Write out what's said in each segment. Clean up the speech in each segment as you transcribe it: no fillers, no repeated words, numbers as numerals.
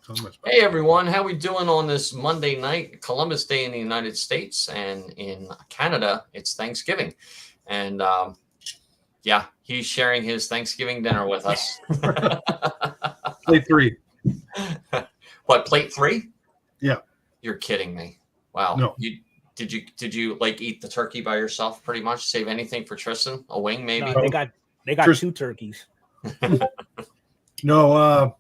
So much better. Hey everyone, how we doing on this Monday night, Columbus Day in the United States, and in Canada it's Thanksgiving, and yeah, he's sharing his Thanksgiving dinner with us. Plate 3. What, plate 3? Yeah. You're kidding me. Wow. No. Did you like eat the turkey by yourself pretty much? Save anything for Tristan? A wing maybe? No, they got 2 turkeys. No,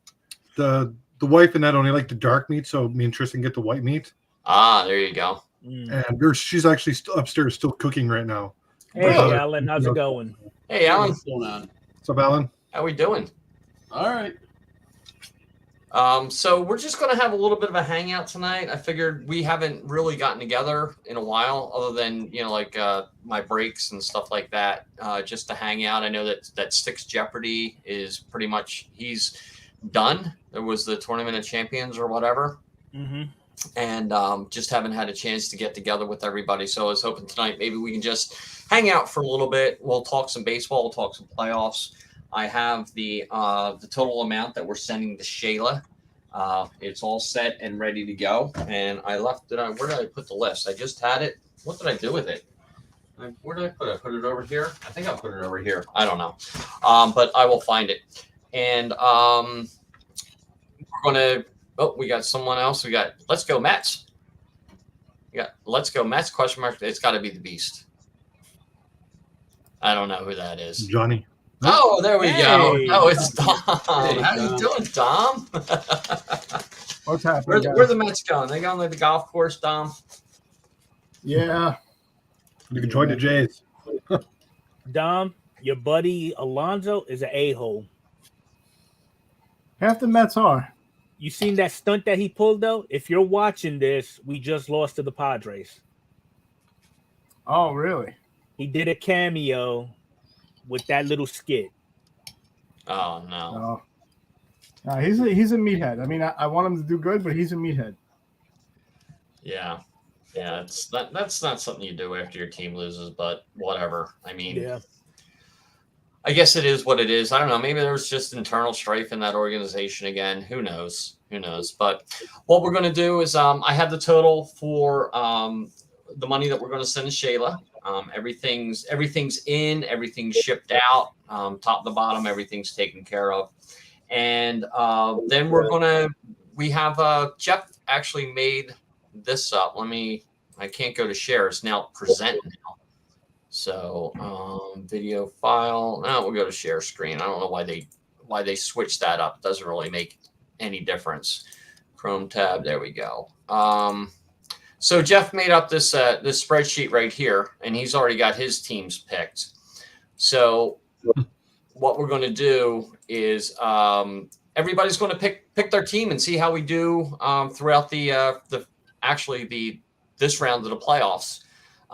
the wife and I only like the dark meat, so me and Tristan get the white meat. Ah, there you go. And she's actually upstairs still cooking right now. Hey, Alan, how's it going? Hey, Alan. What's going on? What's up, Alan? How we doing? All right. So we're just going to have a little bit of a hangout tonight. I figured we haven't really gotten together in a while, other than, like my breaks and stuff like that, just to hang out. I know that Sticks Jeopardy is pretty much, he's done. There was the Tournament of Champions or whatever. Mm-hmm. And just haven't had a chance to get together with everybody. So I was hoping tonight maybe we can just hang out for a little bit. We'll talk some baseball. We'll talk some playoffs. I have the total amount that we're sending to Shayla. It's all set and ready to go. And I left it on. Where did I put the list? I just had it. What did I do with it? Where did I put it? Put it over here? I think I put it over here. I don't know. But I will find it. And we're going to. Oh, we got someone else. We got Let's Go Mets. We got Let's Go Mets question mark. It's got to be the Beast. I don't know who that is. Johnny. Oh, there we go. Oh, it's Dom. Hey, How you doing, Dom? What's happening? Where the Mets going? They going to the golf course, Dom? Yeah. You can join the Jays. Dom, your buddy Alonso is an a-hole. Half the Mets are. You seen that stunt that he pulled, though? If you're watching this, we just lost to the Padres. Oh, really? He did a cameo with that little skit. Oh, no. No, he's a meathead. I mean, I want him to do good, but he's a meathead. Yeah. Yeah, that's not something you do after your team loses, but whatever. I mean, Yeah. I guess it is what it is. I don't know. Maybe there was just internal strife in that organization again. Who knows? But what we're going to do is I have the total for the money that we're going to send to Shayla. Everything's in, everything's shipped out, top to bottom, everything's taken care of. And then we have Jeff actually made this up. I can't go to share. It's now present now. So video file. Now we'll go to share screen. I don't know why they switched that up. It doesn't really make any difference. Chrome tab. There we go. So Jeff made up this spreadsheet right here, and he's already got his teams picked. So what we're going to do is everybody's going to pick their team and see how we do throughout this round of the playoffs.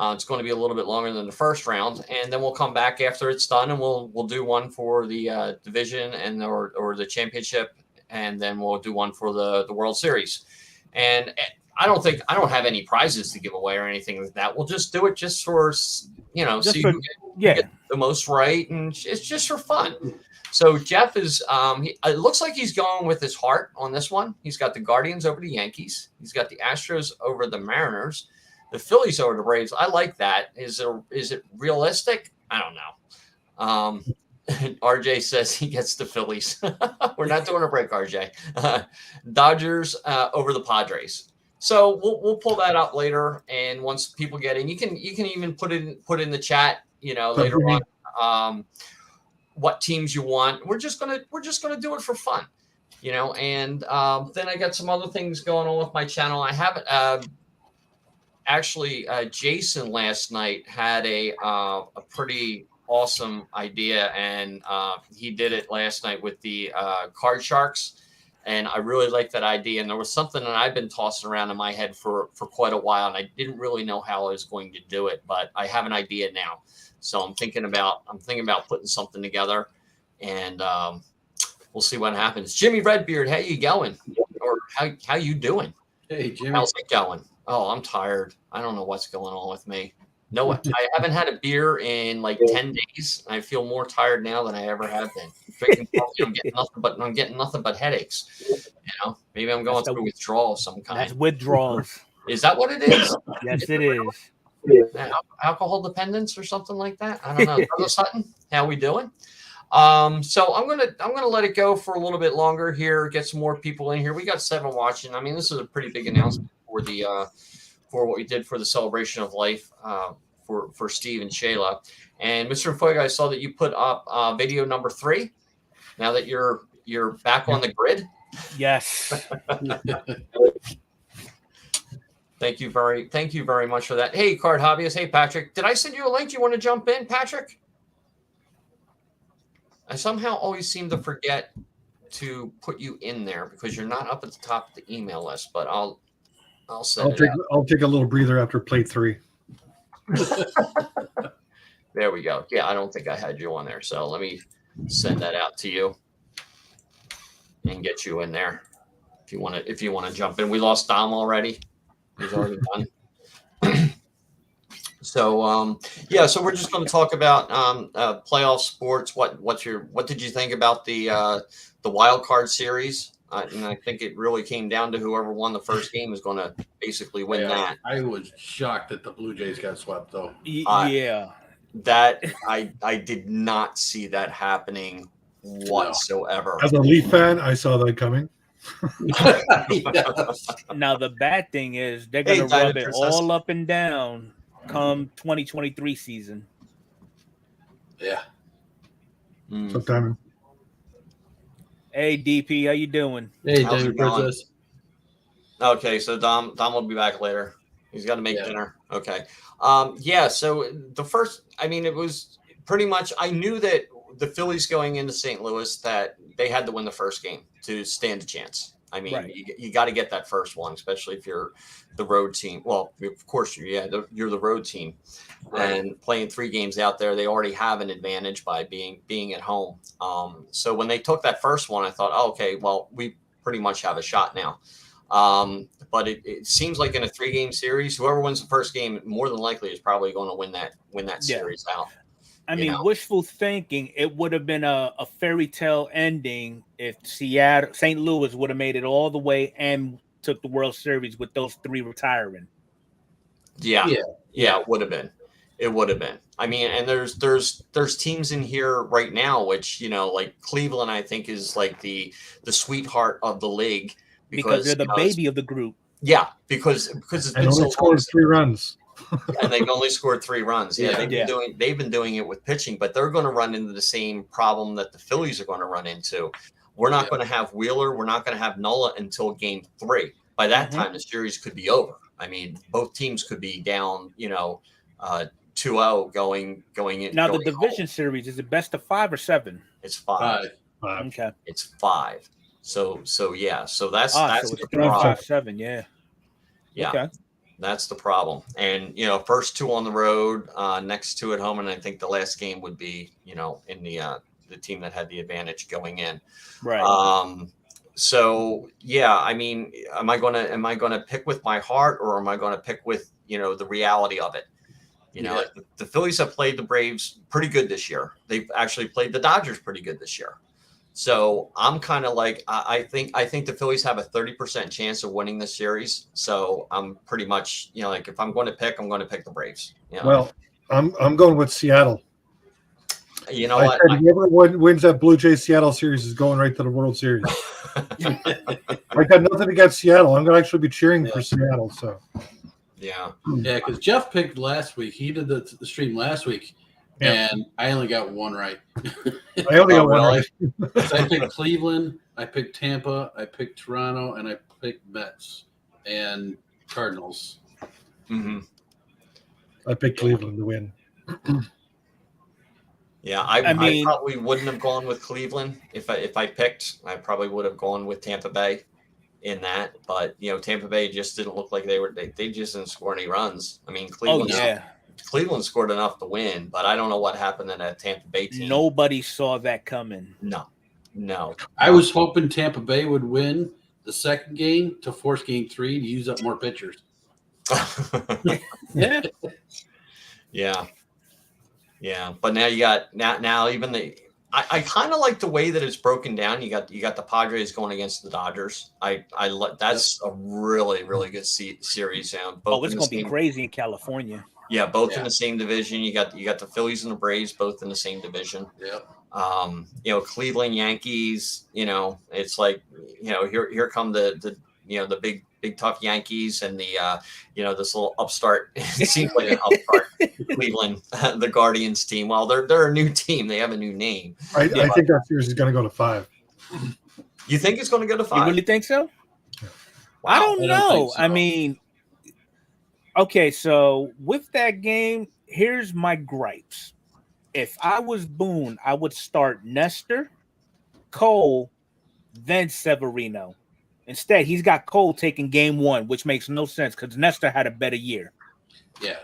It's going to be a little bit longer than the first round, and then we'll come back after it's done, and we'll do one for the division and or the championship, and then we'll do one for the World Series. And I don't have any prizes to give away or anything like that. We'll just do it just for who get the most right, and it's just for fun. So Jeff is it looks like he's going with his heart on this one. He's got the Guardians over the Yankees. He's got the Astros over the Mariners. The Phillies over the Braves. I like that. Is it realistic? I don't know. RJ says he gets the Phillies. We're not doing a break, RJ. Dodgers over the Padres. So we'll pull that up later, and once people get in, you can even put in the chat, later on, what teams you want. We're just gonna do it for fun, And then I got some other things going on with my channel. I haven't. Actually, Jason last night had a pretty awesome idea, and he did it last night with the card sharks, and I really liked that idea. And there was something that I've been tossing around in my head for quite a while, and I didn't really know how I was going to do it, but I have an idea now. So I'm thinking about putting something together, and we'll see what happens. Jimmy Redbeard, how you going? Or how you doing? Hey, Jimmy. How's it going? Oh, I'm tired. I don't know what's going on with me. No, I haven't had a beer in like 10 days. I feel more tired now than I ever have been. Drinking coffee, I'm getting nothing but headaches. Maybe I'm going through withdrawal of some kind. That's withdrawals. Is that what it is? Yes, it is. Alcohol dependence or something like that. I don't know. Brother Sutton, how we doing? So I'm gonna let it go for a little bit longer here. Get some more people in here. We got 7 watching. I mean, this is a pretty big announcement for the for what we did for the celebration of life for Steve and Shayla. And Mr. Foig, I saw that you put up video number 3. Now that you're back on the grid. Yes. Thank you very much for that. Hey, Card Hobbyist. Hey, Patrick. Did I send you a link? Do you want to jump in, Patrick? I somehow always seem to forget to put you in there because you're not up at the top of the email list, but I'll send it out. I'll take a little breather after plate 3. There we go. Yeah, I don't think I had you on there. So let me send that out to you and get you in there if you want to jump in. We lost Dom already. He's already done. So so we're just going to talk about playoff sports. What did you think about the wild card series? And I think it really came down to whoever won the first game is going to basically win that. I was shocked that the Blue Jays got swept, though. Yeah. That I did not see that happening whatsoever. As a Leaf fan, I saw that coming. Now the bad thing is they're gonna rub it all up and down come 2023 season. Yeah. Sometime. Hey DP, how you doing? Hey, How's David it going? Princess. Okay, so Dom will be back later. He's got to make dinner. Okay. So the first, it was pretty much, I knew that the Phillies going into St. Louis, that they had to win the first game to stand a chance. Right. You got to get that first one, especially if you're the road team. Well, of course, you're the road team, and playing 3 games out there, they already have an advantage by being at home. So when they took that first one, I thought, oh, okay, well, we pretty much have a shot now. But it seems like in a 3-game series, whoever wins the first game more than likely is probably going to win that series out. Wishful thinking, it would have been a fairy tale ending if St. Louis would have made it all the way and took the World Series with those 3 retiring. Yeah, it would have been. It would have been. And there's teams in here right now, which, like Cleveland, I think is like the sweetheart of the league because they're the baby of the group. Yeah, because it's been so long. 3 runs. And they've only scored 3 runs. They've been doing it with pitching, but they're going to run into the same problem that the Phillies are going to run into. We're not going to have Wheeler. We're not going to have Nola until game 3. By that time, the series could be over. Both teams could be down, 2-0 going in. Now the division series, is it best of 5 or 7? It's 5. 5. Okay. It's 5. So that's so the it's problem. 3-5-7. Yeah. Okay. That's the problem. And, first 2 on the road, next 2 at home. And I think the last game would be, in the team that had the advantage going in. Right. Am I going to pick with my heart, or am I going to pick with, the reality of it? The Phillies have played the Braves pretty good this year. They've actually played the Dodgers pretty good this year. So I'm kind of like, I think the Phillies have a 30% chance of winning this series. So I'm pretty much, if I'm going to pick, I'm going to pick the Braves. Well, I'm going with Seattle. You know what? Whoever wins that Blue Jays Seattle series is going right to the World Series. I got nothing against Seattle. I'm going to actually be cheering for Seattle. So. Yeah, because Jeff picked last week. He did the stream last week. And I only got 1 right. I only got 1 right. So I picked Cleveland, I picked Tampa, I picked Toronto, and I picked Mets and Cardinals. Mm-hmm. I picked Cleveland to win. Yeah, I probably wouldn't have gone with Cleveland if I picked. I probably would have gone with Tampa Bay in that. But Tampa Bay just didn't look like they just didn't score any runs. Cleveland. Oh, yeah. Cleveland scored enough to win, but I don't know what happened in that Tampa Bay team. Nobody saw that coming. No. I was hoping Tampa Bay would win the second game to force game 3 to use up more pitchers. Yeah. Yeah. But now you got now even I kind of like the way that it's broken down. You got the Padres going against the Dodgers. That's a really good series. Both it's in the going to be same, crazy in California. yeah, both in the same division. You got the Phillies and the Braves both in the same division. Yep. Cleveland Yankees. It's like here come the big tough Yankees and the this little upstart. It seems like an upstart Cleveland, the Guardians team. Well, they're a new team. They have a new name. I think that series is going to go to 5. You think it's going to go to 5? You really think so? Yeah. Wow, I don't know. Think so. I mean, okay, so with that game, here's my gripes. If I was Boone, I would start Nestor, Cole, then Severino. Instead, he's got Cole taking game 1, which makes no sense because Nestor had a better year. Yeah.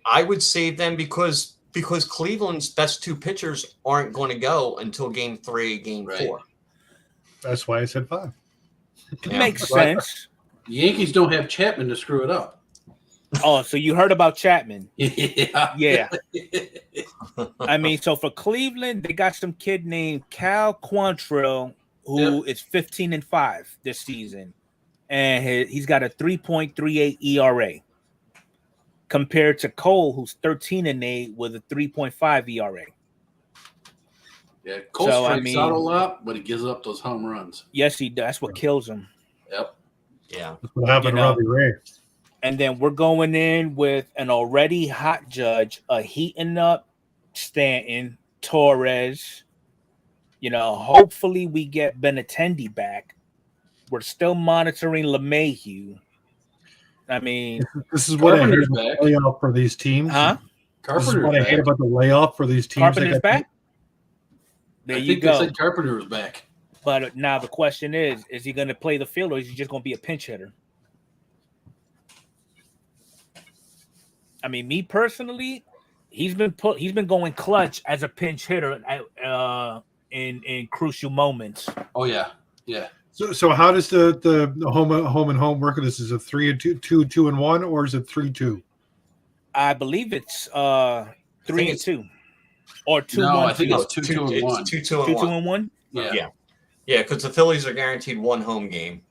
I would save them because Cleveland's best 2 pitchers aren't going to go until game 3, game 4. That's why I said 5. It makes sense. The Yankees don't have Chapman to screw it up. Oh, so you heard about Chapman? Yeah. I mean, so for Cleveland, they got some kid named Cal Quantrill, who is 15-5 this season, and he's got a 3.38 ERA. Compared to Cole, who's 13-8 with a 3.5 ERA. Yeah, Cole strikes out a lot, but he gives up those home runs. Yes, he does. That's what kills him. Yep. Yeah. That's what happened to Robbie Ray. And then we're going in with an already hot Judge, a heating up Stanton, Torres. Hopefully we get Benintendi back. We're still monitoring LeMahieu. I mean, this is what I hate about the layoff for these teams. Huh? This is what I hate about the layoff for these teams. Carpenter's back? There you go. They said Carpenter was back. But now the question is he going to play the field or is he just going to be a pinch hitter? I mean, me personally, he's been going clutch as a pinch hitter in crucial moments. Oh yeah. Yeah. So how does the home and home work? This is a 3-2, 2-1, or is it 3-2? I believe it's 3-2 or 2-1. No, I think it's 2-2-1. 2-2-1. Yeah. Because the Phillies are guaranteed 1 home game,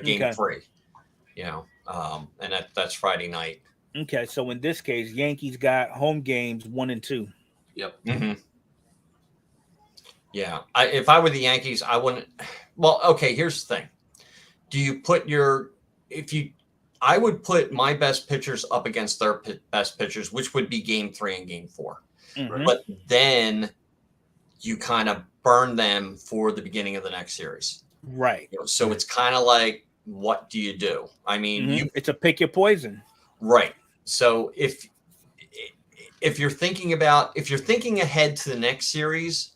game 3. And that's Friday night. Okay, so in this case, Yankees got home games 1 and 2. Yep. Mm-hmm. Yeah. If I were the Yankees, I wouldn't. Well, okay. Here's the thing: do you put I would put my best pitchers up against their best pitchers, which would be game 3 and game 4. Mm-hmm. But then you kind of burn them for the beginning of the next series, right? So it's kind of like, what do you do? I mean, it's a pick your poison, right? So if you're thinking ahead to the next series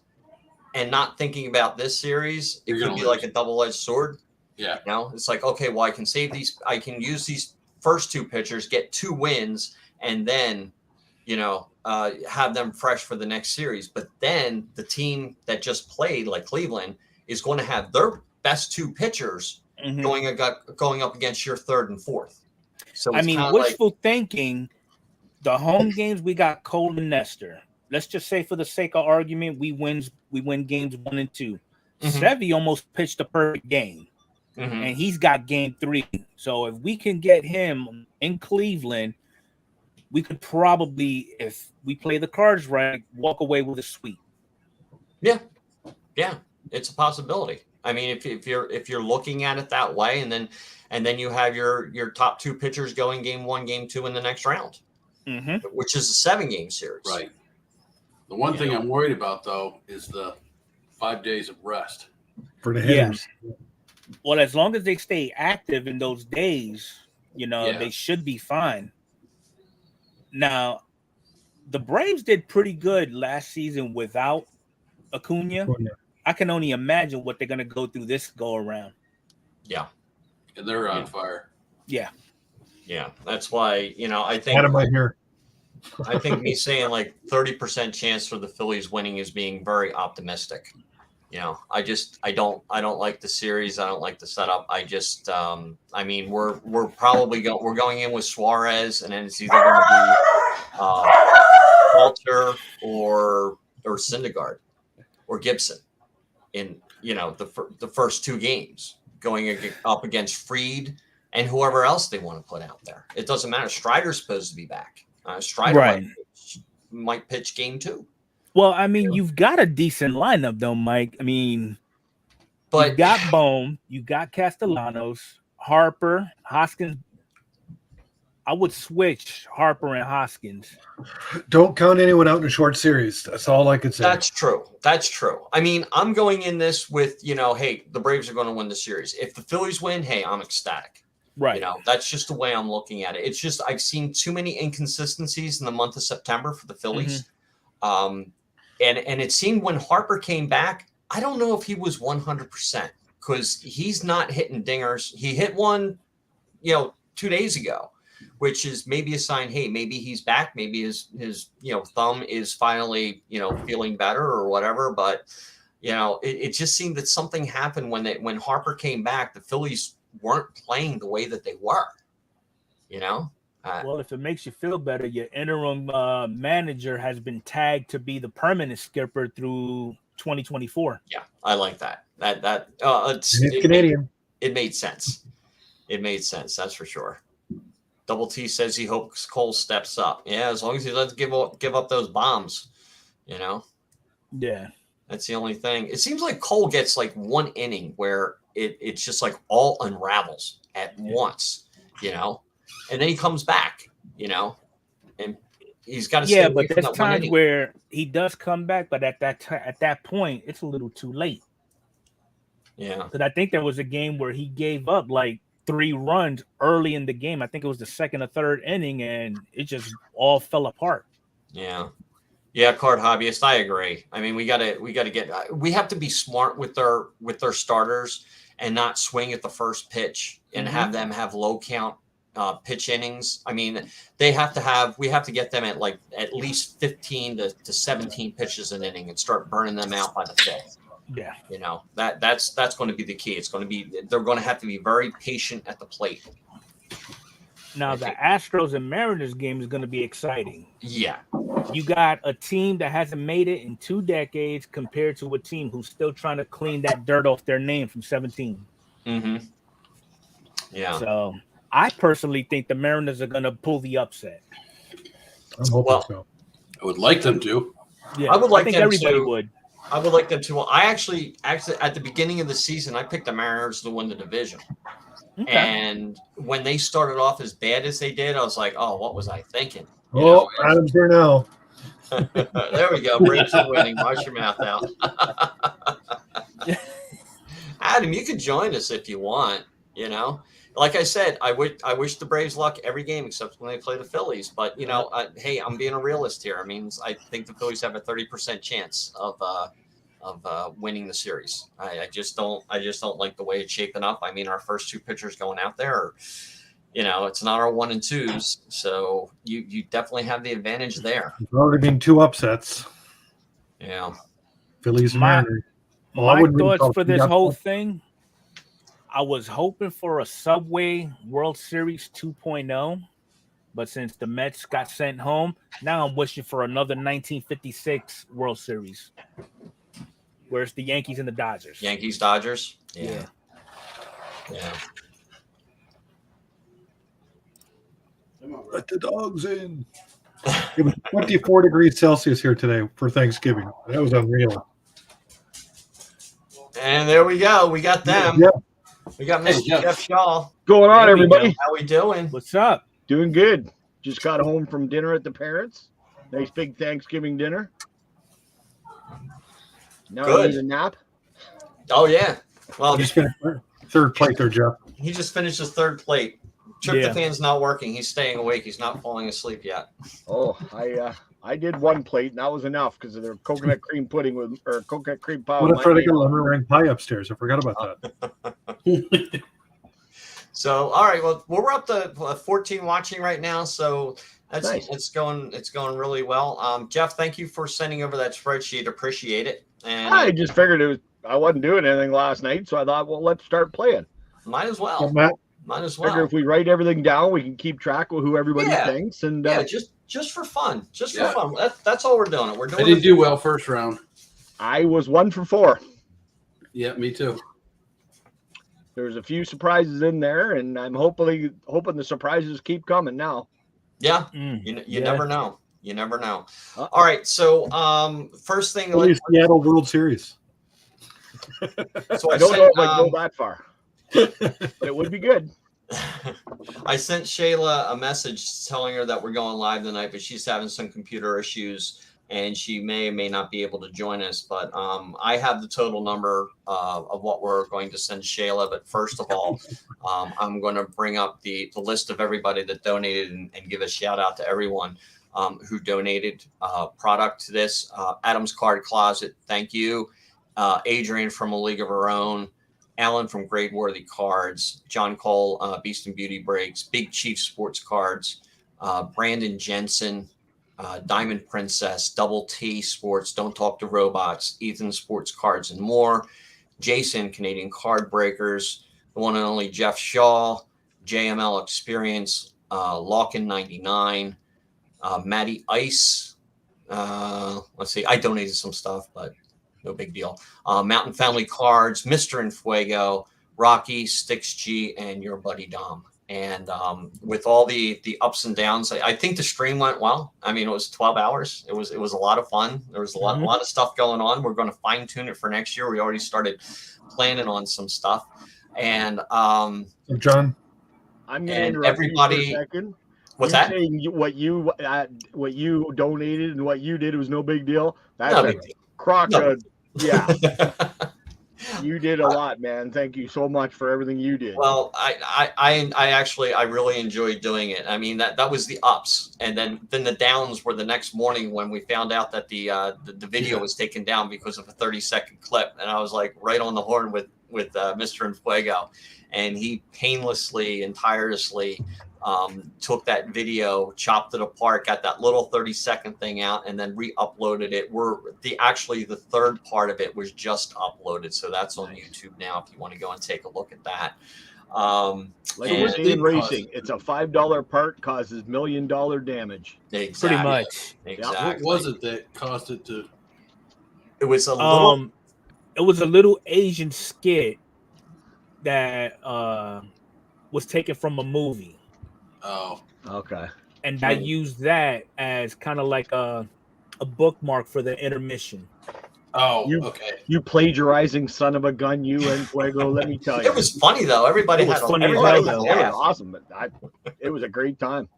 and not thinking about this series, it could be like a double-edged sword. Yeah. It's like, okay, well, I can save these. I can use these first 2 pitchers, get 2 wins, and then, have them fresh for the next series. But then the team that just played, like Cleveland, is going to have their best 2 pitchers going up against your 3rd and 4th. So I mean, wishful thinking. The home games we got Cole and Nestor. Let's just say, for the sake of argument, we win games 1 and 2. Sevy almost pitched a perfect game, and he's got game 3. So if we can get him in Cleveland, we could probably, if we play the cards right, walk away with a sweep. Yeah, it's a possibility. I mean, if you're looking at it that way, and then you have your top 2 pitchers going game 1, game 2 in the next round, which is a 7-game series. Right. The one thing I'm worried about, though, is the 5 days of rest for the hitters. Yeah. Well, as long as they stay active in those days, they should be fine. Now, the Braves did pretty good last season without Acuna. I can only imagine what they're going to go through this go around. Yeah. And they're on fire. Yeah. Yeah. That's why, I think. Adam right here. I think me saying like 30% chance for the Phillies winning is being very optimistic. I don't like the series. I don't like the setup. I just, we're probably going in with Suarez, and then it's either going to be Walter or Syndergaard. or Gibson in, the first 2 games going up against Fried and whoever else they want to put out there. It doesn't matter. Strider's supposed to be back. Strider might pitch game 2. Well, I mean, you've got a decent lineup, though, Mike. I mean, but you got Bone, you got Castellanos, Harper, Hoskins. I would switch Harper and Hoskins. Don't count anyone out in a short series. That's all I could say. That's true. I mean, I'm going in this with, hey, the Braves are going to win the series. If the Phillies win, hey, I'm ecstatic. Right. That's just the way I'm looking at it. It's just I've seen too many inconsistencies in the month of September for the Phillies. And it seemed when Harper came back, I don't know if he was 100% because he's not hitting dingers. He hit one, 2 days ago, which is maybe a sign, hey, maybe he's back. Maybe his thumb is finally, feeling better or whatever. But, it just seemed that something happened when Harper came back. The Phillies weren't playing the way that they were, Well, if it makes you feel better, your interim manager has been tagged to be the permanent skipper through 2024. Yeah, I like that. It's Canadian. It made sense. That's for sure. Double T says he hopes Cole steps up. Yeah, as long as he doesn't give up those bombs, Yeah, that's the only thing. It seems like Cole gets like 1 inning where it's just like all unravels at once, and then he comes back, and he's got to stay away but from there's that 1 times inning. where he does come back, but at that point, it's a little too late. Yeah, Because I think there was a game where he gave up like 3 runs early in the game. I think it was the 2nd or 3rd inning, and it just all fell apart. Yeah, card hobbyist. I agree. I mean, we have to be smart with their starters and not swing at the first pitch and have them have low count pitch innings. I mean, we have to get them at least 15 to 17 pitches an inning and start burning them out by the 5th. Yeah. That's going to be the key. They're going to have to be very patient at the plate. Now, the Astros and Mariners game is going to be exciting. Yeah. You got a team that hasn't made it in 2 decades compared to a team who's still trying to clean that dirt off their name from 17. Mm-hmm. Yeah. So I personally think the Mariners are going to pull the upset. I'm hoping so. I would like them to. Yeah, I would like I think them everybody to. would. I would like them to. I actually at the beginning of the season, I picked the Mariners to win the division. Okay. And when they started off as bad as they did, I was like, oh, what was I thinking? Adam's here now. There we go. Braves are winning. Wash your mouth out. Adam, you could join us if you want. Like I said, I wish the Braves luck every game except when they play the Phillies. But hey, I'm being a realist here. I mean, I think the Phillies have a 30% chance of winning the series. I just don't like the way it's shaping up. I mean, our first 2 pitchers going out there, it's not our 1 and 2s. So you definitely have the advantage there. There's already been 2 upsets. Yeah. Phillies and My Mariners. Well, I wouldn't really thoughts call for it this the whole upset. thing, I was hoping for a Subway World Series 2.0, but since the Mets got sent home, now I'm wishing for another 1956 World Series, where it's the Yankees and the Dodgers. Yankees, Dodgers. Yeah. Let the dogs in. It was 24 degrees Celsius here today for Thanksgiving. That was unreal. And there we go. We got them. Yeah. We got Mr. Jeff Shaw. Going on, There we go. everybody? How we doing? What's up? Doing good. Just got home from dinner at the parents. Nice big Thanksgiving dinner. Now Good. I need a nap. Oh yeah. Well, Just finished 3rd plate there, Jeff. he just finished his 3rd plate. Tryptophan's not working. He's staying awake. He's not falling asleep yet. Oh, I did 1 plate, and that was enough because of their coconut cream pudding or coconut cream pie. What with if I my got a lemon meringue pie upstairs? I forgot about that. So, all right. Well, we're up to 14 watching right now. So that's Nice. it's going really well. Jeff, thank you for sending over that spreadsheet. Appreciate it. And I just figured I wasn't doing anything last night, so I thought, well, let's start playing. might as So, well. Matt, Might as Figure well. if we write everything down, we can keep track of who everybody Yeah. thinks. And Yeah, just for fun. Just for Yeah. fun. That's all we're doing. We're I doing didn't it. do well first round. I was 1 for 4. Yeah, me too. There's a few surprises in there, and I'm hoping the surprises keep coming now. Yeah, Mm, you never know. You never know. Uh-oh. All right, so first thing, Phillies Seattle World Series. so I don't know if I can go that far, but it would be good. I sent Shayla a message telling her that we're going live tonight, but she's having some computer issues and she may or may not be able to join us. But I have the total number of what we're going to send Shayla. But first of all, I'm going to bring up the list of everybody that donated and give a shout out to everyone who donated product to this. Adam's Card Closet, thank you. Adrian from A League of Her Own. Alan from Grade Worthy Cards, John Cole, Beast and Beauty Breaks, Big Chief Sports Cards, Brandon Jensen, Diamond Princess, Double T Sports, Don't Talk to Robots, Ethan Sports Cards and more, Jason, Canadian Card Breakers, the one and only Jeff Shaw, JML Experience, Lockin 99, Matty Ice. Let's see, I donated some stuff, but no big deal. Mountain Family Cards, Mr. and Fuego, Rocky, Sticks G, and your buddy Dom. And with all the ups and downs, I think the stream went well. I mean, it was 12 hours. It was a lot of fun. There was a lot of stuff going on. We're going to fine tune it for next year. We already started planning on some stuff. And John, I'm going to interrupt everybody. you for a second. What's You're that? saying what you donated and what you did was no big deal. That's No a big deal. crock No. of, yeah. You did a lot, man. Thank you so much for everything you did. Well, I actually really enjoyed doing it. I mean, that was the ups, and then the downs were the next morning when we found out that the video was taken down because of a 30-second clip, and I was like right on the horn with Mr. and Fuego, and he painlessly and tirelessly took that video, chopped it apart, got that little 30-second thing out, and then re-uploaded it. The third part of it was just uploaded, so that's on YouTube now if you want to go and take a look at that. Like we're saying racing, it's a $5 part causes $1 million damage. Exactly. pretty much. Exactly. What was it that caused it to? It was a little. It was a little Asian skit that was taken from a movie. Oh, Okay. And I used that as kind of like a bookmark for the intermission. oh, You- okay. You plagiarizing son of a gun, you and Fuego. Let me tell you, It was funny though. Everybody It was had funny as everybody hell, had a though. yeah, laugh. awesome. But it was a great time.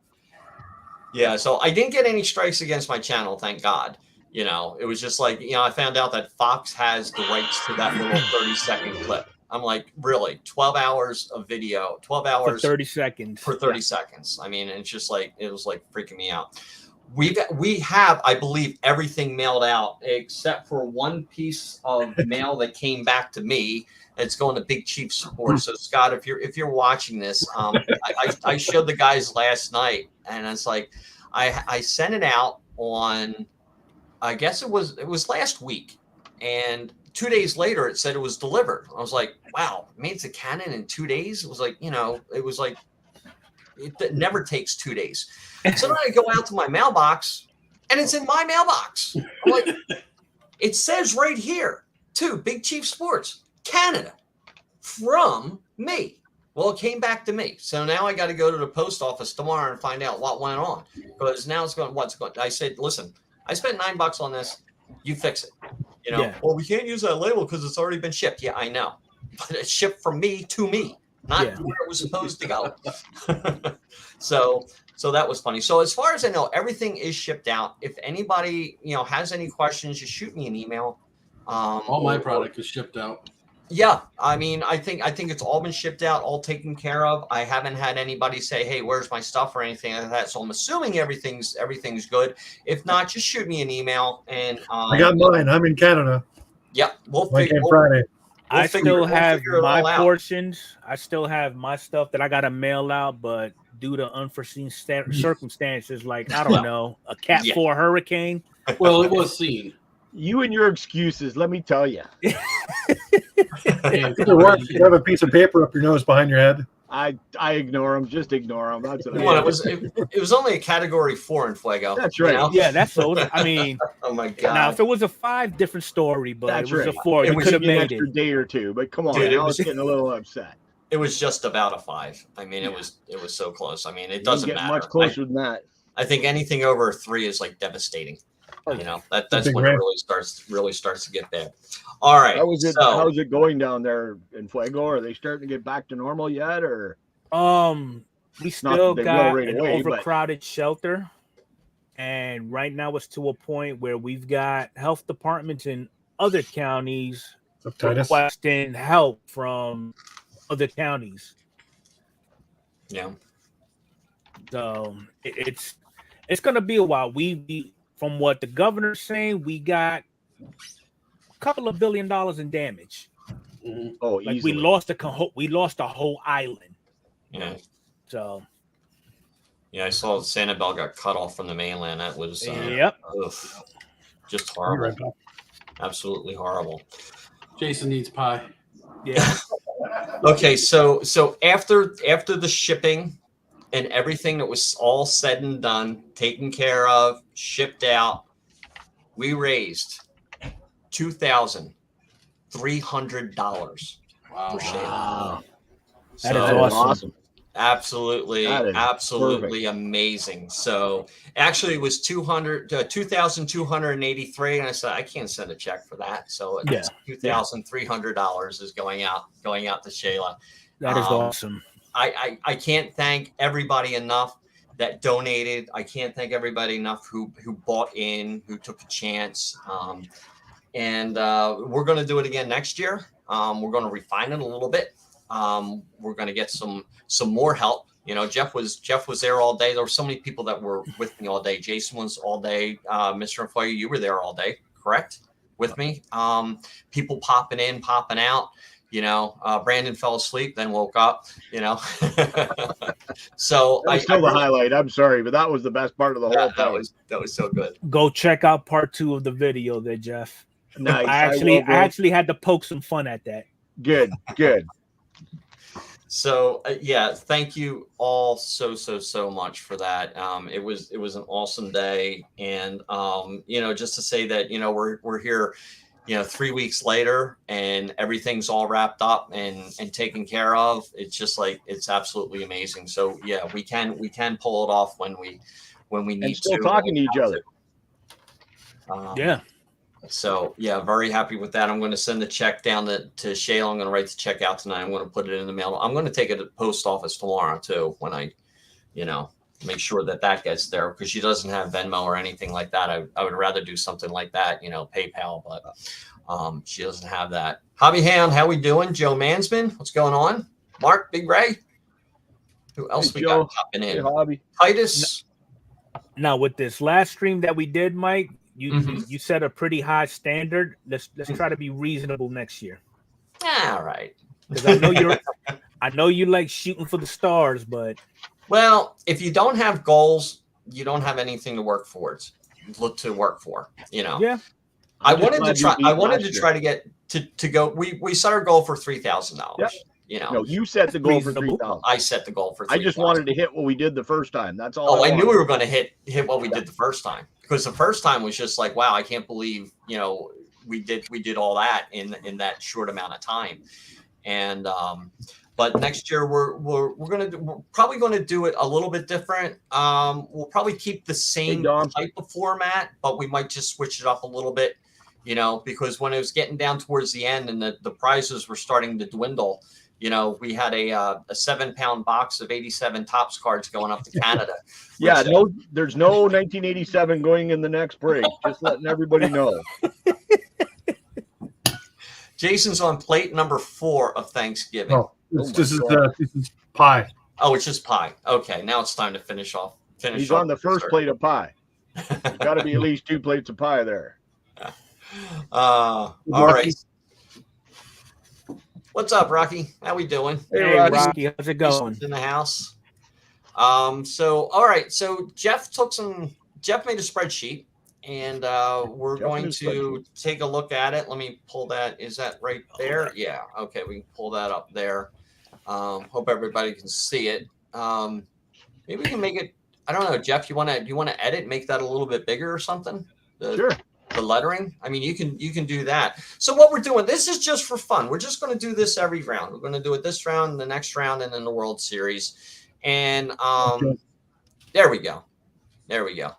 Yeah, so I didn't get any strikes against my channel, thank God. You know, it was just like, I found out that Fox has the rights to that little 30-second clip. I'm like, really? 12 hours of video, 12 hours For 30 seconds. for 30 seconds. I mean, it's just like, it was like freaking me out. We have, I believe, everything mailed out except for one piece of mail that came back to me. It's going to Big Chief Sports. So Scott, if you're watching this, I showed the guys last night, and it's like I sent it out on, I guess it was last week, and 2 days later it said it was delivered. I was like, wow, made it to Cannon in 2 days. It was like, it never takes 2 days. So then I go out to my mailbox, and it's in my mailbox. I'm like, it says right here, to Big Chief Sports, Canada, from me. Well, it came back to me. So now I got to go to the post office tomorrow and find out what went on. Because now it's going, what's going? I said, listen, I spent $9 on this. You fix it. Yeah. Well, we can't use that label because it's already been shipped. Yeah, I know. But it's shipped from me to me, not where it was supposed to go. So that was funny. So as far as I know, everything is shipped out. If anybody, has any questions, just shoot me an email. All my product is shipped out. Yeah, I mean, I think it's all been shipped out, all taken care of. I haven't had anybody say, "Hey, where's my stuff?" or anything like that. So I'm assuming everything's good. If not, just shoot me an email and I got mine. I'm in Canada. Yeah, we'll Like figure. Friday. I still have figure it my all out. portions. I still have my stuff that I got to mail out, but due to unforeseen circumstances, like, I don't know, a Cat 4 hurricane. Well, it was seen. You and your excuses. Let me tell you. It works. You have a piece of paper up your nose behind your head. I ignore them. Just ignore them. That's what Come on, it was only a category 4 in Fuego. That's you right. know? Yeah, that's so. I mean, Oh my god. now if it was a 5, different story, but That's it was right. a 4. It You was could have an made extra it. day or two. But come on, Dude, I was getting a little upset. It was just about a 5. I mean, it was so close. I mean, it doesn't Didn't get matter. much closer than that. I think anything over a 3 is like devastating. You know, that's big when ramp. it really starts to get bad. All right. How's it going down there in Fuego? Are they starting to get back to normal yet, or? We still that they will got right an away, but- overcrowded shelter, and right now it's to a point where we've got health departments in other counties Titus. requesting help from other counties. Yeah. So it's gonna be a while. We from what the governor's saying, we got a couple of $1 billion in damage. Oh, Like easily. we lost a whole island. Yeah. So Yeah, I saw Sanibel got cut off from the mainland. That was yep. ugh, just I'll be horrible. right back. Absolutely horrible. Jason needs pie. Yeah. Okay, so after the shipping and everything that was all said and done, taken care of, shipped out, we raised $2,300 Wow. for Shayla. Wow. That is So, awesome. Absolutely, That is absolutely amazing. So actually, it was 2,283, and I said I can't send a check for that. So it's $2,300 is going out to Shayla. That is awesome. I can't thank everybody enough that donated. I can't thank everybody enough who bought in, who took a chance. And we're going to do it again next year. We're going to refine it a little bit. We're going to get some more help. You know, Jeff was there all day. There were so many people that were with me all day. Jason was all day. Mr. Foyer, you were there all day, correct? With me. People popping in, popping out. You know, Brandon fell asleep, then woke up. You know, so That was still the highlight. I'm sorry, but that was the best part of the whole thing. That was so good. Go check out part 2 of the video there, Jeff. Nice. I actually had to poke some fun at that. Good. So yeah, thank you all so much for that. It was an awesome day, and you know, just to say that, you know, we're here, you know, 3 weeks later, and everything's all wrapped up and taken care of. It's just like, it's absolutely amazing. So yeah, we can pull it off when we need And still to. talking to each other. Yeah. So yeah, very happy with that. I'm going to send the check down to Shayla. I'm going to write the check out tonight. I'm going to put it in the mail. I'm going to take it to the post office tomorrow too, when I, you know, make sure that gets there, because she doesn't have Venmo or anything like that. I would rather do something like that, you know, PayPal, but she doesn't have that. Hobby Hound, how we doing? Joe Mansman, what's going on? Mark, Big Ray, who else we got popping in? Hey, Hobby. Titus. Now with this last stream that we did, Mike, you set a pretty high standard. Let's try to be reasonable next year. All right. Because I know you like shooting for the stars, but well, if you don't have goals, you don't have anything to work for. Look to work for, you know. Yeah. I wanted to try to get to go. We set our goal for $3,000. Yep. You know. No, you set the goal for 3,000. I set the goal for 3,000. I just wanted to hit what we did the first time. That's all. Oh, I knew we were going to hit what we did the first time, because the first time was just like, wow, I can't believe, you know, we did all that in that short amount of time. And but next year we're probably going to do it a little bit different. We'll probably keep the same type of format, but we might just switch it up a little bit, you know, because when it was getting down towards the end and the prizes were starting to dwindle, you know, we had a 7-pound box of 87 Topps cards going up to Canada. Yeah, there's no 1987 going in the next break. Just letting everybody know. Jason's on plate number 4 of Thanksgiving. Oh, this is pie. Oh, it's just pie. Okay, now it's time to finish off. He's on the first plate of pie. There's got to be at least 2 plates of pie there. All right. What's up, Rocky? How we doing? Hey, Rocky, how's it going? In the house. So all right. So Jeff made a spreadsheet, and we're going to take a look at it. Let me pull that. Is that right there? Yeah. Okay, we can pull that up there. Hope everybody can see it. Maybe we can make it. I don't know, Jeff. You want to edit, make that a little bit bigger or something? Sure. The lettering. I mean, you can do that. So what we're doing, this is just for fun. We're just going to do this every round. We're going to do it this round, the next round, and then the World Series. And there we go. There we go.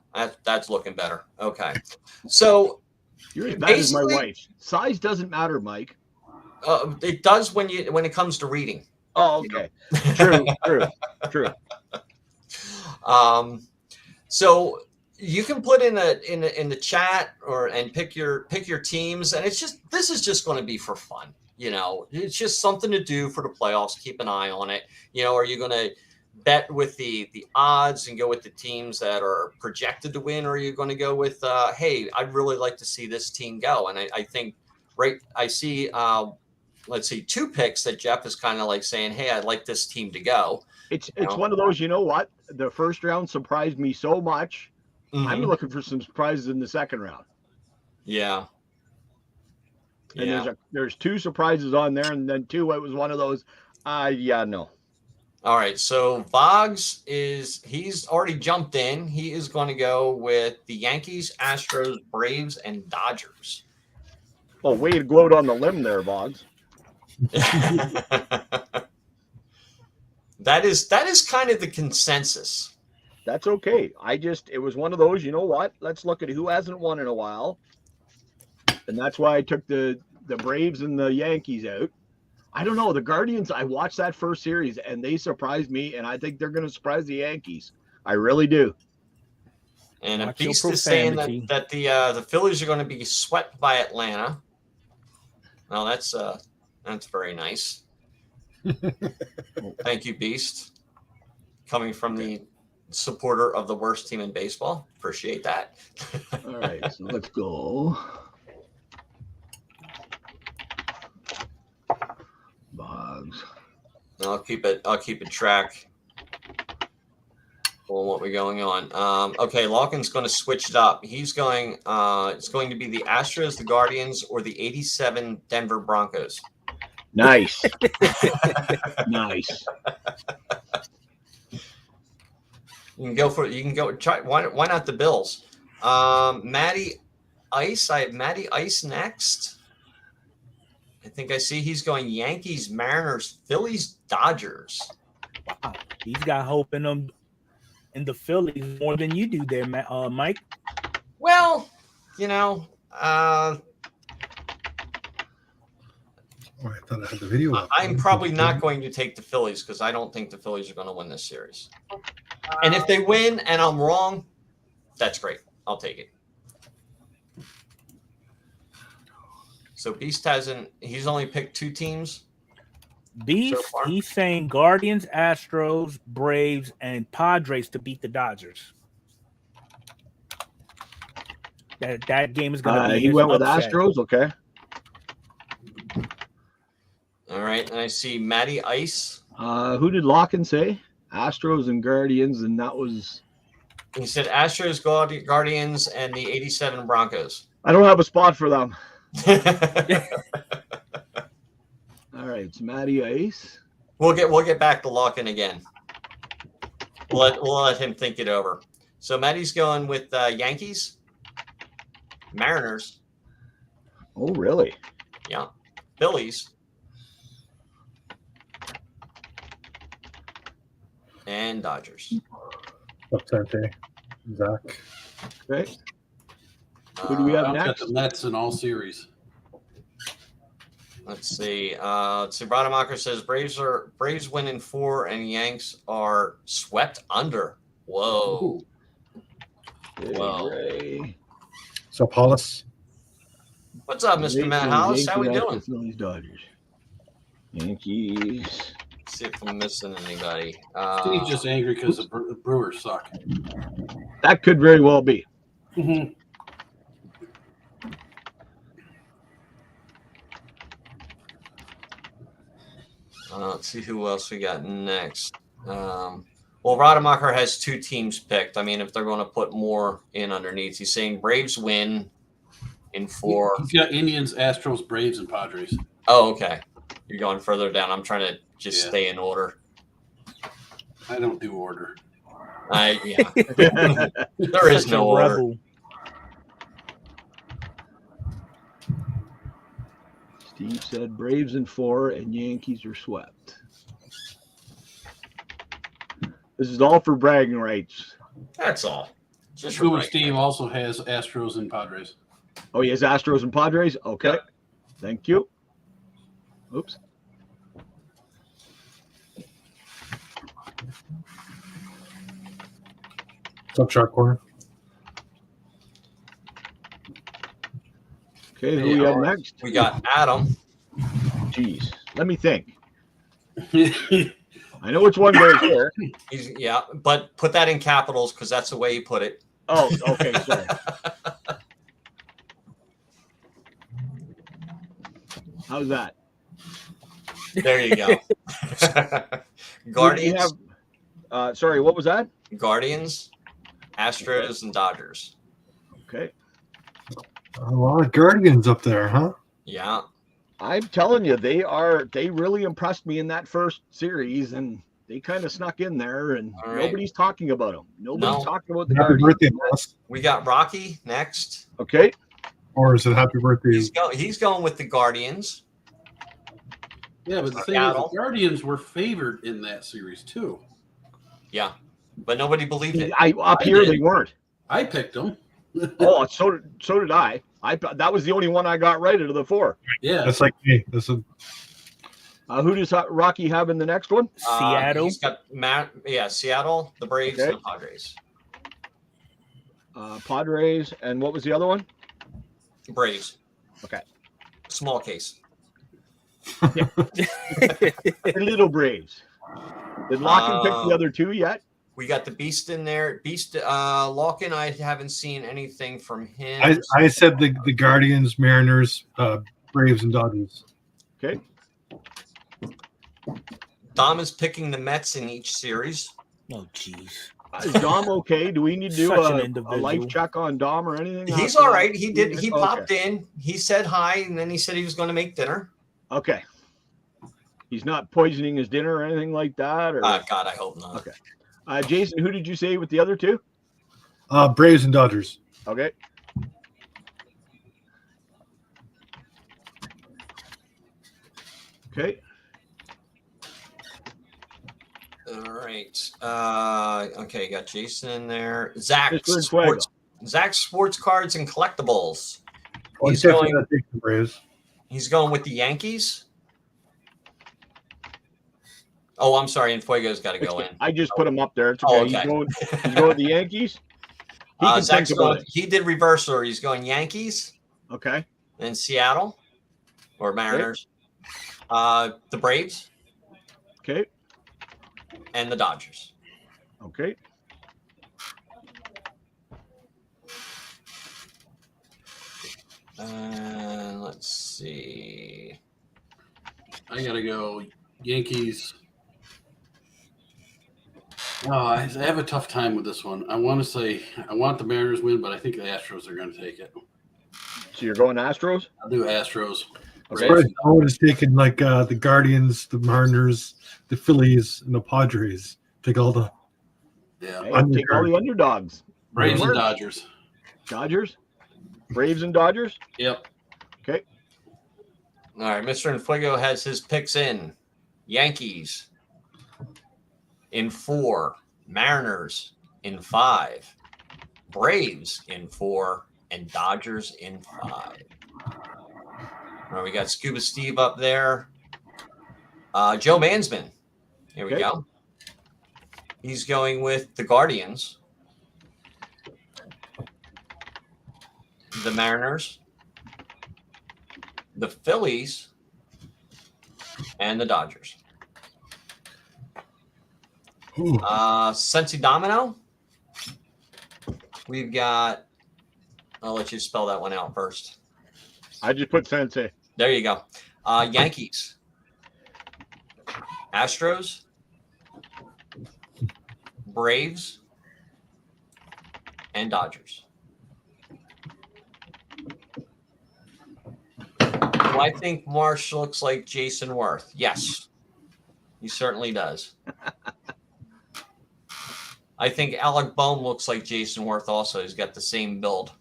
That's looking better. Okay. So You're as bad as my wife. Size doesn't matter, Mike. It does when it comes to reading. Oh, okay. True. So you can put in the chat and pick your teams, and this is just going to be for fun. It's just something to do for the playoffs. Keep an eye on it. Are you going to bet with the odds and go with the teams that are projected to win, or are you going to go with hey, I'd really like to see this team go? And I think I see let's see, 2 picks that Jeff is kind of like saying, hey, I'd like this team to go. It's one of those, what? The first round surprised me so much. Mm-hmm. I'm looking for some surprises in the second round. Yeah. And there's 2 surprises on there, and then 2, it was one of those, no. All right, so Boggs he's already jumped in. He is going to go with the Yankees, Astros, Braves, and Dodgers. Oh, way to go out on the limb there, Boggs. That is kind of the consensus. That's okay. It was one of those, you know what? Let's look at who hasn't won in a while. And that's why I took the Braves and the Yankees out. I don't know. The Guardians, I watched that first series and they surprised me, and I think they're going to surprise the Yankees. I really do. And a Beast is saying that the Phillies are going to be swept by Atlanta. Well, that's very nice. Thank you, Beast. Coming from the supporter of the worst team in baseball. Appreciate that. All right, so let's go. Boggs. I'll keep it track on what we're going on. Okay, Lawkin's going to switch it up. He's going. It's going to be the Astros, the Guardians, or the '87 Denver Broncos. Nice. Nice. You can go for it. You can go try. Why not the Bills? Matty Ice. I have Matty Ice next. I think I see he's going Yankees, Mariners, Phillies, Dodgers. Wow, he's got hope in them in the Phillies more than you do there, Mike. Well, Oh, I thought I had the video up. I'm probably not going to take the Phillies because I don't think the Phillies are going to win this series. And if they win and I'm wrong, that's great. I'll take it. So Beast he's only picked 2 teams. Beast, so he's saying Guardians, Astros, Braves, and Padres to beat the Dodgers. That game is going to be. He went with Astros, okay. All right, and I see Matty Ice. Who did Lawkin say? Astros and Guardians, and that was. He said Astros, Guardians, and the '87 Broncos. I don't have a spot for them. All right, it's Matty Ice. We'll get back to Lawkin again. We'll let him think it over. So Matty's going with Yankees, Mariners. Oh, really? Yeah, Phillies, and Dodgers. Upsante, Zach. Okay. Who do we have next? Got the Mets in all series. Let's see. Brademacher says Braves win in 4 and Yanks are swept under. Whoa. Whoa. Ray. So Paulus. What's up, Mr. Matt Hollis? How we doing? Phillies, Dodgers. Yankees. Let's see if I'm missing anybody. Steve's just angry because the Brewers suck. That could very well be. Mm-hmm. Let's see who else we got next. Well, Rademacher has 2 teams picked. I mean, if they're going to put more in underneath, he's saying Braves win in 4. He's got Indians, Astros, Braves, and Padres. Oh, okay. You're going further down. I'm trying to just stay in order. I don't do order. Yeah. There is Such no a order. rebel. Steve said Braves in 4 and Yankees are swept. This is all for bragging rights. That's all. Just Scuba right. Steve also has Astros and Padres. Oh, he has Astros and Padres? Okay. Yep. Thank you. Oops. What's up, Shark Corner? Okay, who we have Yeah. next? We got Adam. Jeez. Let me think. I know which one goes here. But put that in capitals because that's the way you put it. Oh, okay, sorry. How's that? There you go. Guardians, Who do you have? Sorry, what was that? Guardians, Astros, and Dodgers. Okay. A lot of Guardians up there, huh? Yeah. I'm telling you, they really impressed me in that first series, and they kind of snuck in there, and All right. nobody's talking about them. Nobody's talking about the Happy Guardians. birthday, Moss. We got Rocky next. Okay. Or is it happy birthday? He's going with the Guardians. Yeah, but the thing is, the Guardians were favored in that series too. Yeah, but nobody believed it. Up here, they weren't. I picked them. Oh, so did I. That was the only one I got right out of the 4. Yeah, That's like me. Who does Rocky have in the next one? Seattle. He's got Seattle, the Braves, Okay. and the Padres. Padres, and what was the other one? Braves. Okay. Small case. Little Braves. Did Locken pick the other 2 yet? We got the Beast in there. Larkin, I haven't seen anything from him. I said the Guardians, Mariners, Braves, and Dodgers. Okay. Dom is picking the Mets in each series. Oh, jeez. Is Dom okay? Do we need to do Such an a individual. life check on Dom or anything? He's all right. He Okay. popped in. He said hi, and then he said he was going to make dinner. Okay. He's not poisoning his dinner or anything like that? Or God, I hope not. Okay. Jason, who did you say with the other 2? Braves and Dodgers. Okay. Okay. All right. Okay, you got Jason in there. Zach Mr. Sports Cards and Collectibles. Well, He's definitely going- not taking the Braves. He's going with the Yankees. Oh, I'm sorry. And Fuego's got to go in. I just put him up there. It's okay. Oh, okay. He's going with the Yankees. He can Zach's think about going, it. he did reverse order. He's going Yankees, Okay. then Seattle or Mariners, the Braves, Okay. and the Dodgers. Okay. Let's see. I gotta go Yankees. Oh, I have a tough time with this one. I want to say I want the Mariners win, but I think the Astros are going to take it. So you're going Astros? I'll do Astros. Okay. Right. No one is taking like the Guardians, the Mariners, the Phillies, and the Padres. Take all the Yeah, Hey, take all the underdogs. Braves and Works. Dodgers. Dodgers? Braves and Dodgers? Yep. Okay. All right, Mr. Infuego has his picks in. Yankees in 4, Mariners in 5, Braves in 4, and Dodgers in 5. All right, we got Scuba Steve up there. Joe Mansman. Here we Okay. go. He's going with the Guardians, the Mariners, the Phillies, and the Dodgers. Ooh. Sensi Domino. We've got. I'll let you spell that one out first. I just put Sensei. There you go. Yankees, Astros, Braves, and Dodgers. Do I think Marsh looks like Jason Worth? Yes, he certainly does. I think Alec Bohm looks like Jason Worth also. He's got the same build,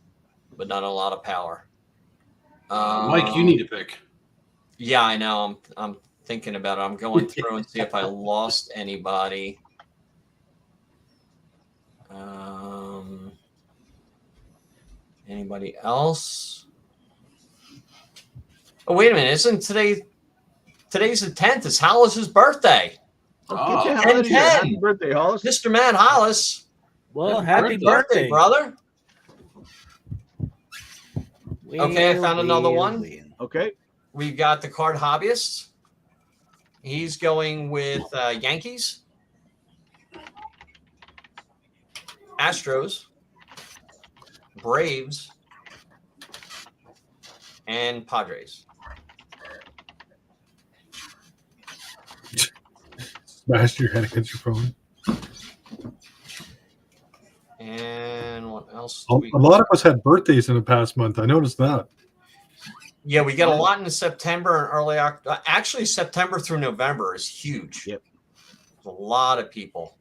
but not a lot of power. Mike, you need to pick. Yeah, I know. I'm thinking about it. I'm going through and see if I lost anybody. Anybody else? Oh, wait a minute. Isn't today's the 10th? It's Hollis's birthday. Oh, get the hell out of here. 10-10. Happy birthday, Hollis. Mr. Matt Hollis. Well, Happy happy birthday, brother. Okay, I found another one. Okay. We've got the card hobbyist. He's going with Yankees, Astros, Braves, and Padres. Smashed your head against your phone. And what else? A lot of us had birthdays in the past month. I noticed that. Yeah, we get a lot in September and early October. Actually, September through November is huge. Yep. There's a lot of people.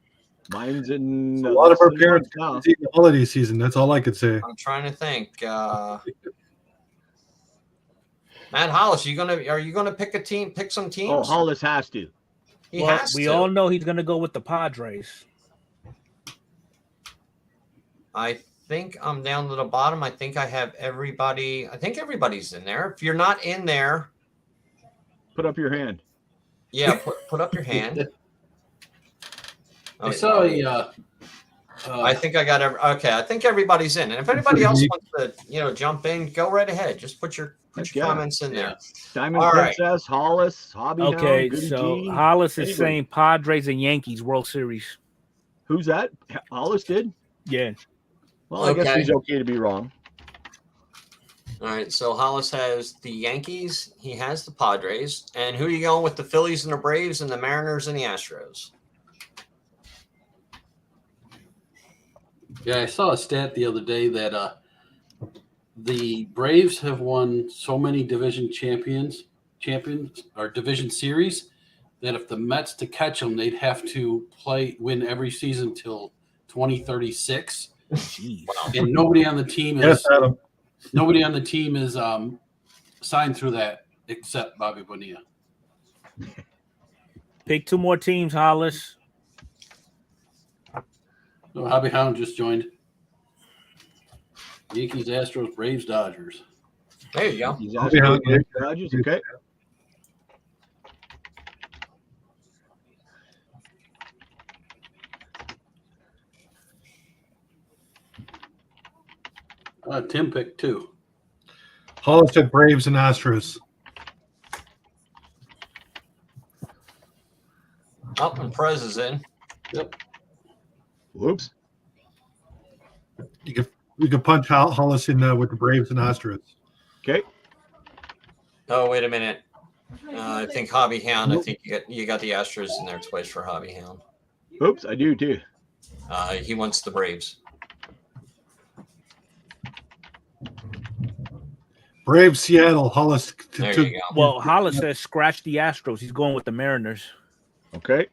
Mine's in A lot of our parents now. see the holiday season. That's all I could say. I'm trying to think. Matt Hollis, are you gonna pick a team? Pick some teams. Oh, Hollis has to. He has we to. all know he's going to go with the Padres. I think I'm down to the bottom. I think I have everybody. I think everybody's in there. If you're not in there, put up your hand. Yeah, put up your hand. I saw a. I think I got okay. I think everybody's in, and if anybody else wants to, jump in, go right ahead. Just put your comments in there. Diamond All Princess, right. Hollis, Hobby Okay, Hound, so G. Hollis is saying Padres and Yankees World Series. Who's that? Hollis did? Yeah. Well, I guess he's okay to be wrong. All right, so Hollis has the Yankees. He has the Padres. And who are you going with? The Phillies and the Braves and the Mariners and the Astros? Yeah, I saw a stat the other day that the Braves have won so many division champions or division series that if the Mets to catch them, they'd have to win every season till 2036. Jeez. And nobody on the team is signed through that except Bobby Bonilla. Pick two more teams, Hollis. So Hobby Hound just joined. Yankees, Astros, Braves, Dodgers. There you go. Hobby Hound, Dodgers, okay. Tim picked two. Hollis said Braves and Astros. Oh, and Perez is in. Yep. Whoops. We could punch Hollis in with the Braves and Astros. Okay. Oh, wait a minute. I think Hobby Hound. I think you got the Astros in there twice for Hobby Hound. Oops, I do too. He wants the Braves. Braves, Seattle, Hollis. There you go. Well, Hollis says scratch the Astros. He's going with the Mariners. Okay.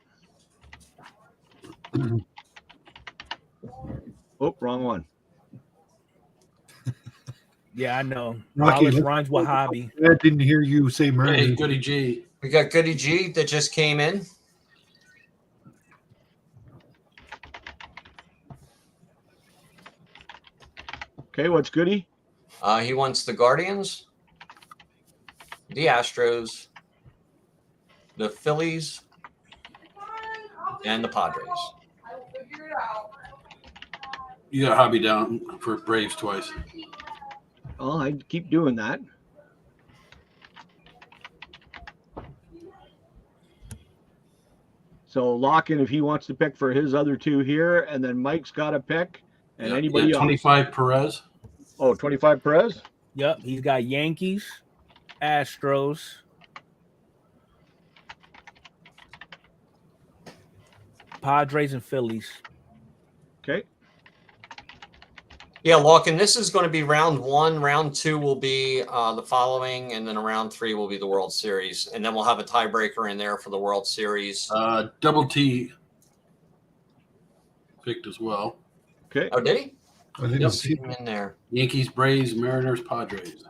Oh, wrong one. Yeah, I know. Rocky, Hollis rhymes with hobby. I didn't hear you say Mariners. Hey, Goody G. We got Goody G that just came in. Okay, what's Goody? He wants the Guardians, the Astros, the Phillies, and the Padres. You got Hobby down for Braves twice. Oh, I keep doing that. So Locken, if he wants to pick for his other two here, and then Mike's got a pick, and anybody else. 25 Perez. Oh, 25 Perez? Yep, he's got Yankees, Astros, Padres, and Phillies. Okay. Yeah, Lawkin, this is going to be round 1. Round 2 will be the following, and then round 3 will be the World Series. And then we'll have a tiebreaker in there for the World Series. Double T picked as well. Okay. Oh, did he? I didn't Yep, see him in there. Yankees, Braves, Mariners, Padres.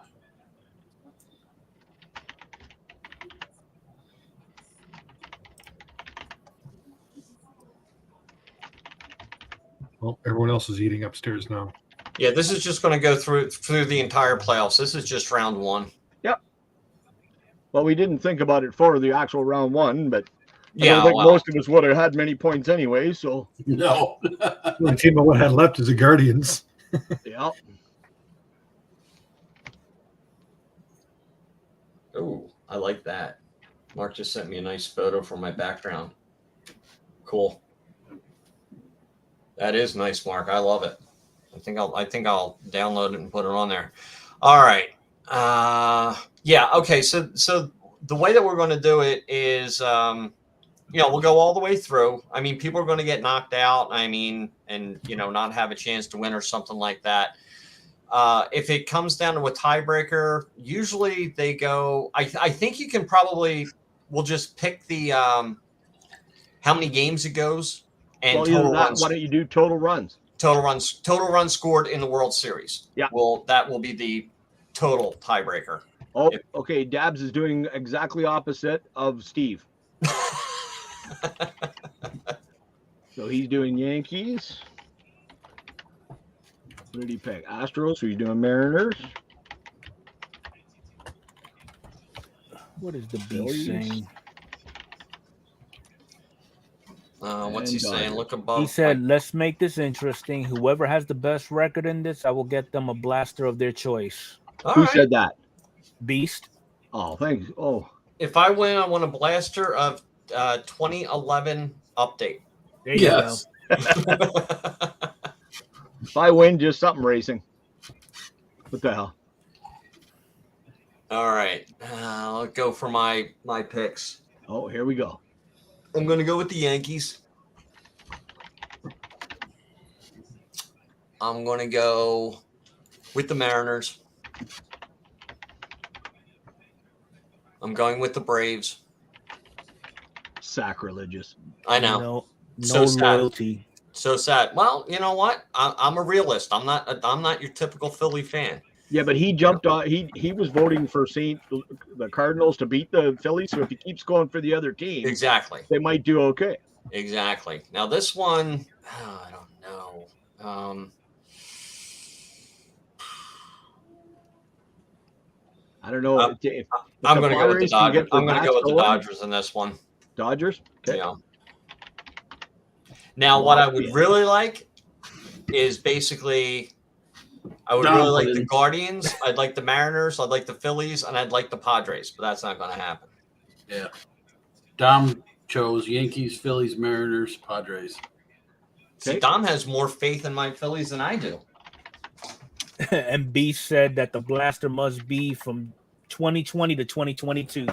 Well, everyone else is eating upstairs now. Yeah, this is just going to go through the entire playoffs. This is just round 1. Well, we didn't think about it for the actual round 1, but I Yeah, don't think well, most of us would have had many points anyway. So, No. The only team I would have had left is the Guardians. yeah. oh, I like that. Mark just sent me a nice photo for my background. Cool. That is nice, Mark. I love it. I think I'll download it and put it on there. All right. Yeah. Okay. So the way that we're going to do it is, we'll go all the way through. I mean, people are going to get knocked out. I mean, and not have a chance to win or something like that. If it comes down to a tiebreaker, usually they go. I think you can probably. We'll just pick the how many games it goes and Well, total either that, runs. why don't you do total runs? Total runs scored in the World Series. Yeah. That will be the total tiebreaker. Oh, okay. Dabs is doing exactly opposite of Steve. So he's doing Yankees. What did he pick? Astros. So he's doing Mariners. What is the Phillies. beast saying? What's he And saying? Dodgers. Look above. He said, "Let's make this interesting. Whoever has the best record in this, I will get them a blaster of their choice." All Who right. said that? Beast. Oh, thanks. Oh, If I win, I want a blaster of 2011 update. There you Yes. if I win, just something racing. What the hell? All right. I'll go for my picks. Oh, here we go. I'm going to go with the Yankees. I'm going to go with the Mariners. I'm going with the Braves. Sacrilegious. I know. No So sad. loyalty. So sad. Well, you know what? I'm a realist. I'm not your typical Philly fan. Yeah, but he jumped on. He was voting for the Cardinals to beat the Phillies. So if he keeps going for the other team, Exactly. they might do okay. Exactly. Now this one, I don't know. I don't know if I'm going to go with the Padres can Dodgers. get their I'm going to bats go with the going. Dodgers in this one. Dodgers. Okay. Yeah. Now, what I would really like is basically, I would really like the Guardians. I'd like the Mariners. I'd like the Phillies, and I'd like the Padres. But that's not going to happen. Yeah. Dom chose Yankees, Phillies, Mariners, Padres. See, Okay. Dom has more faith in my Phillies than I do. And B said that the blaster must be from 2020 to 2022.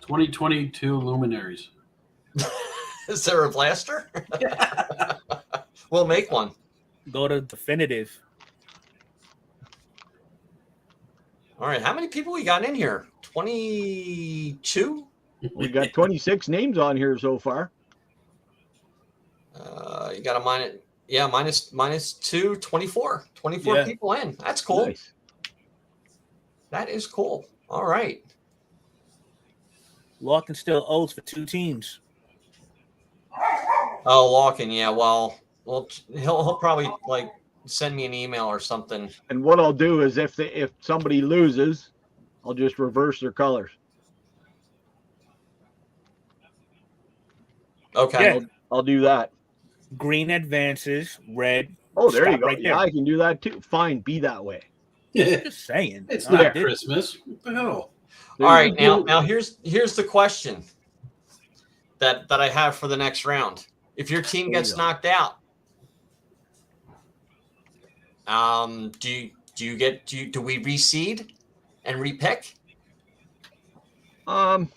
2022 Luminaries. Is there a blaster? We'll make one. Go to definitive. All right. How many people we got in here? 22? We got 26 names on here so far. You got a minus 2, 24. 24 Yeah. people in. That's cool. Nice. That is cool. All right. Larkin still owes for 2 teams. Oh, Larkin, yeah. Well, he'll probably like send me an email or something. And what I'll do is if somebody loses, I'll just reverse their colors. Okay. Yeah. I'll do that. Green advances, red. Oh, there you Stop go. right there. Yeah, I can do that too. Fine, be that way. Just saying. It's I not did- Christmas. What the hell? There All you right. go. Now here's the question that I have for the next round. If your team There you gets go. knocked out, do we reseed and repick? Um,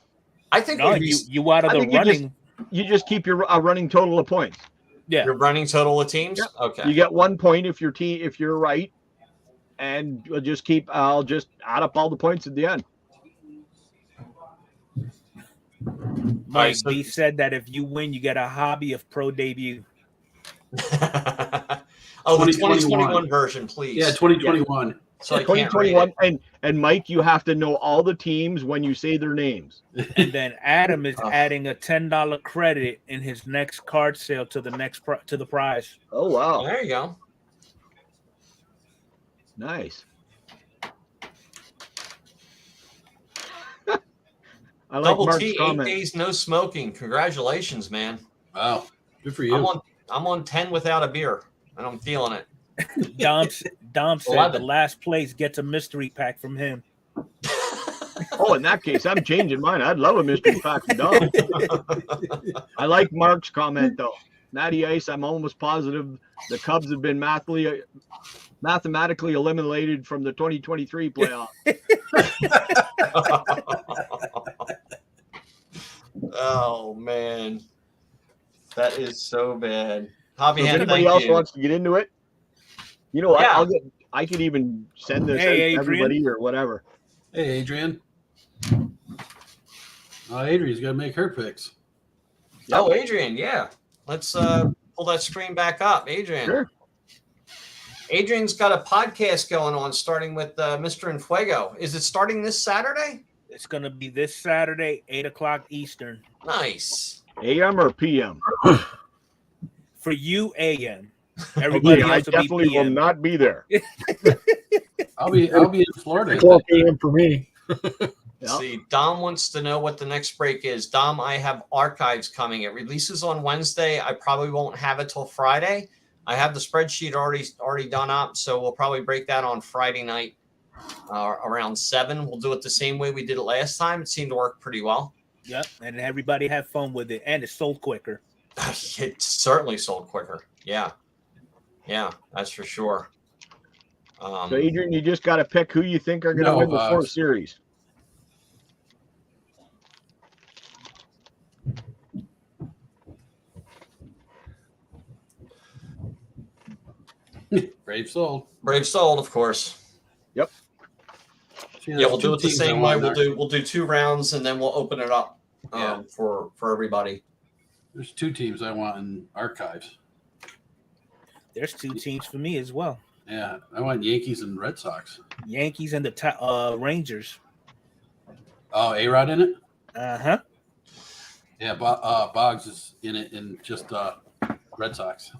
I think No, we you out of I the think you running. you just keep your running total of points. Yeah. Your running total of teams? Yeah. Okay. You get 1 point if you're right, and I'll just add up all the points at the end. Mike so- B said that if you win, you get a hobby of pro debut. Oh, the 2021 version, please. Yeah, 2021. So I can't read 2021, and Mike, you have to know all the teams when you say their names. And then Adam is adding a $10 credit in his next card sale to the to the prize. Oh wow, There you go. nice. I like Double Mark's T, 8 comment. days no smoking. Congratulations, man. Wow, good for you. I'm on 10 without a beer, and I'm feeling it. Dom said 11. the last place gets a mystery pack from him. Oh, in that case, I'm changing mine. I'd love a mystery pack from Dom. I like Mark's comment though. Natty Ice, I'm almost positive the Cubs have been mathematically eliminated from the 2023 playoff. Oh man, that is so bad. Hobby So if Hand, anybody thank else you. wants to get into it, you know what? Yeah. I could even send this Hey, out to Adrian. everybody or whatever. Hey, Adrian. Adrian's got to make her picks. Oh, Adrian, yeah. Let's pull that screen back up. Adrian. Sure. Adrian's got a podcast going on starting with Mr. Infuego. Is it starting this Saturday? It's going to be this Saturday, 8 o'clock Eastern. Nice. AM or PM? For you, AM. Everybody I else will definitely be will PM. not be there. I'll be in Florida. 12 a.m. for me. Yeah. See, Dom wants to know what the next break is. Dom, I have archives coming. It releases on Wednesday. I probably won't have it till Friday. I have the spreadsheet already done up, so we'll probably break that on Friday night around 7. We'll do it the same way we did it last time. It seemed to work pretty well. Yep, and everybody have fun with it, and it's sold quicker. It certainly sold quicker. Yeah, that's for sure. So, Adrian, you just got to pick who you think are going to win the fourth series. Brave sold. Brave sold, of course. Yep. See, Yeah, there's we'll two do it the teams I same way. want We'll do 2 rounds and then we'll open it up Yeah. for everybody. There's 2 teams I want in archives. There's 2 teams for me as well. Yeah, I want Yankees and Red Sox. Yankees and the Rangers. Oh, A-Rod in it? Uh-huh. Yeah, Boggs is in it in just Red Sox.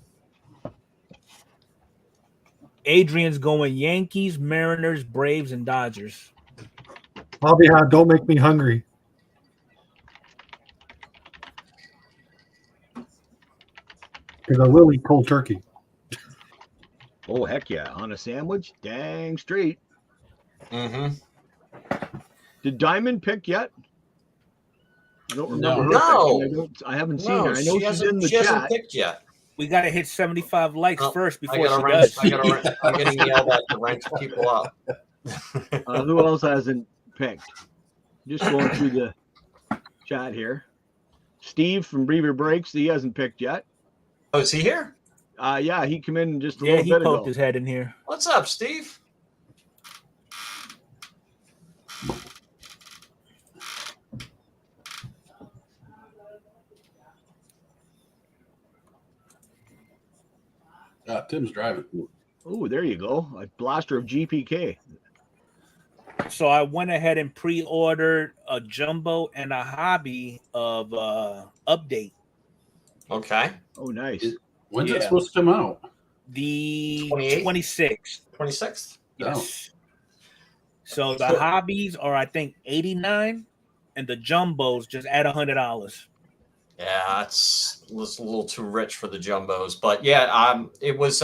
Adrian's going Yankees, Mariners, Braves, and Dodgers. Hobby Hound, don't make me hungry. Because I will eat cold turkey. Oh, heck yeah. On a sandwich? Dang straight. Mm-hmm. Did Diamond pick yet? I don't remember. her No. picking. I haven't seen her. I know she's in the she hasn't chat. picked yet. We got to hit 75 likes Oh, first I before she gotta does. I'm getting yelled at to rank people up. Who else hasn't picked? Just going through the chat here. Steve from Brever Breaks, he hasn't picked yet. Oh, is he here? Yeah, he came in just a Yeah, little he bit poked ago. his head in here. What's up, Steve? Tim's driving. Oh, there you go. A blaster of GPK. So I went ahead and pre-ordered a jumbo and a hobby of update. Okay. Oh, nice. When's it Yeah. supposed to come out? The 28th? 26th. 26th? Yes. So the hobbies are, I think, 89, and the jumbos just add $100. Yeah, was a little too rich for the jumbos, but yeah, it was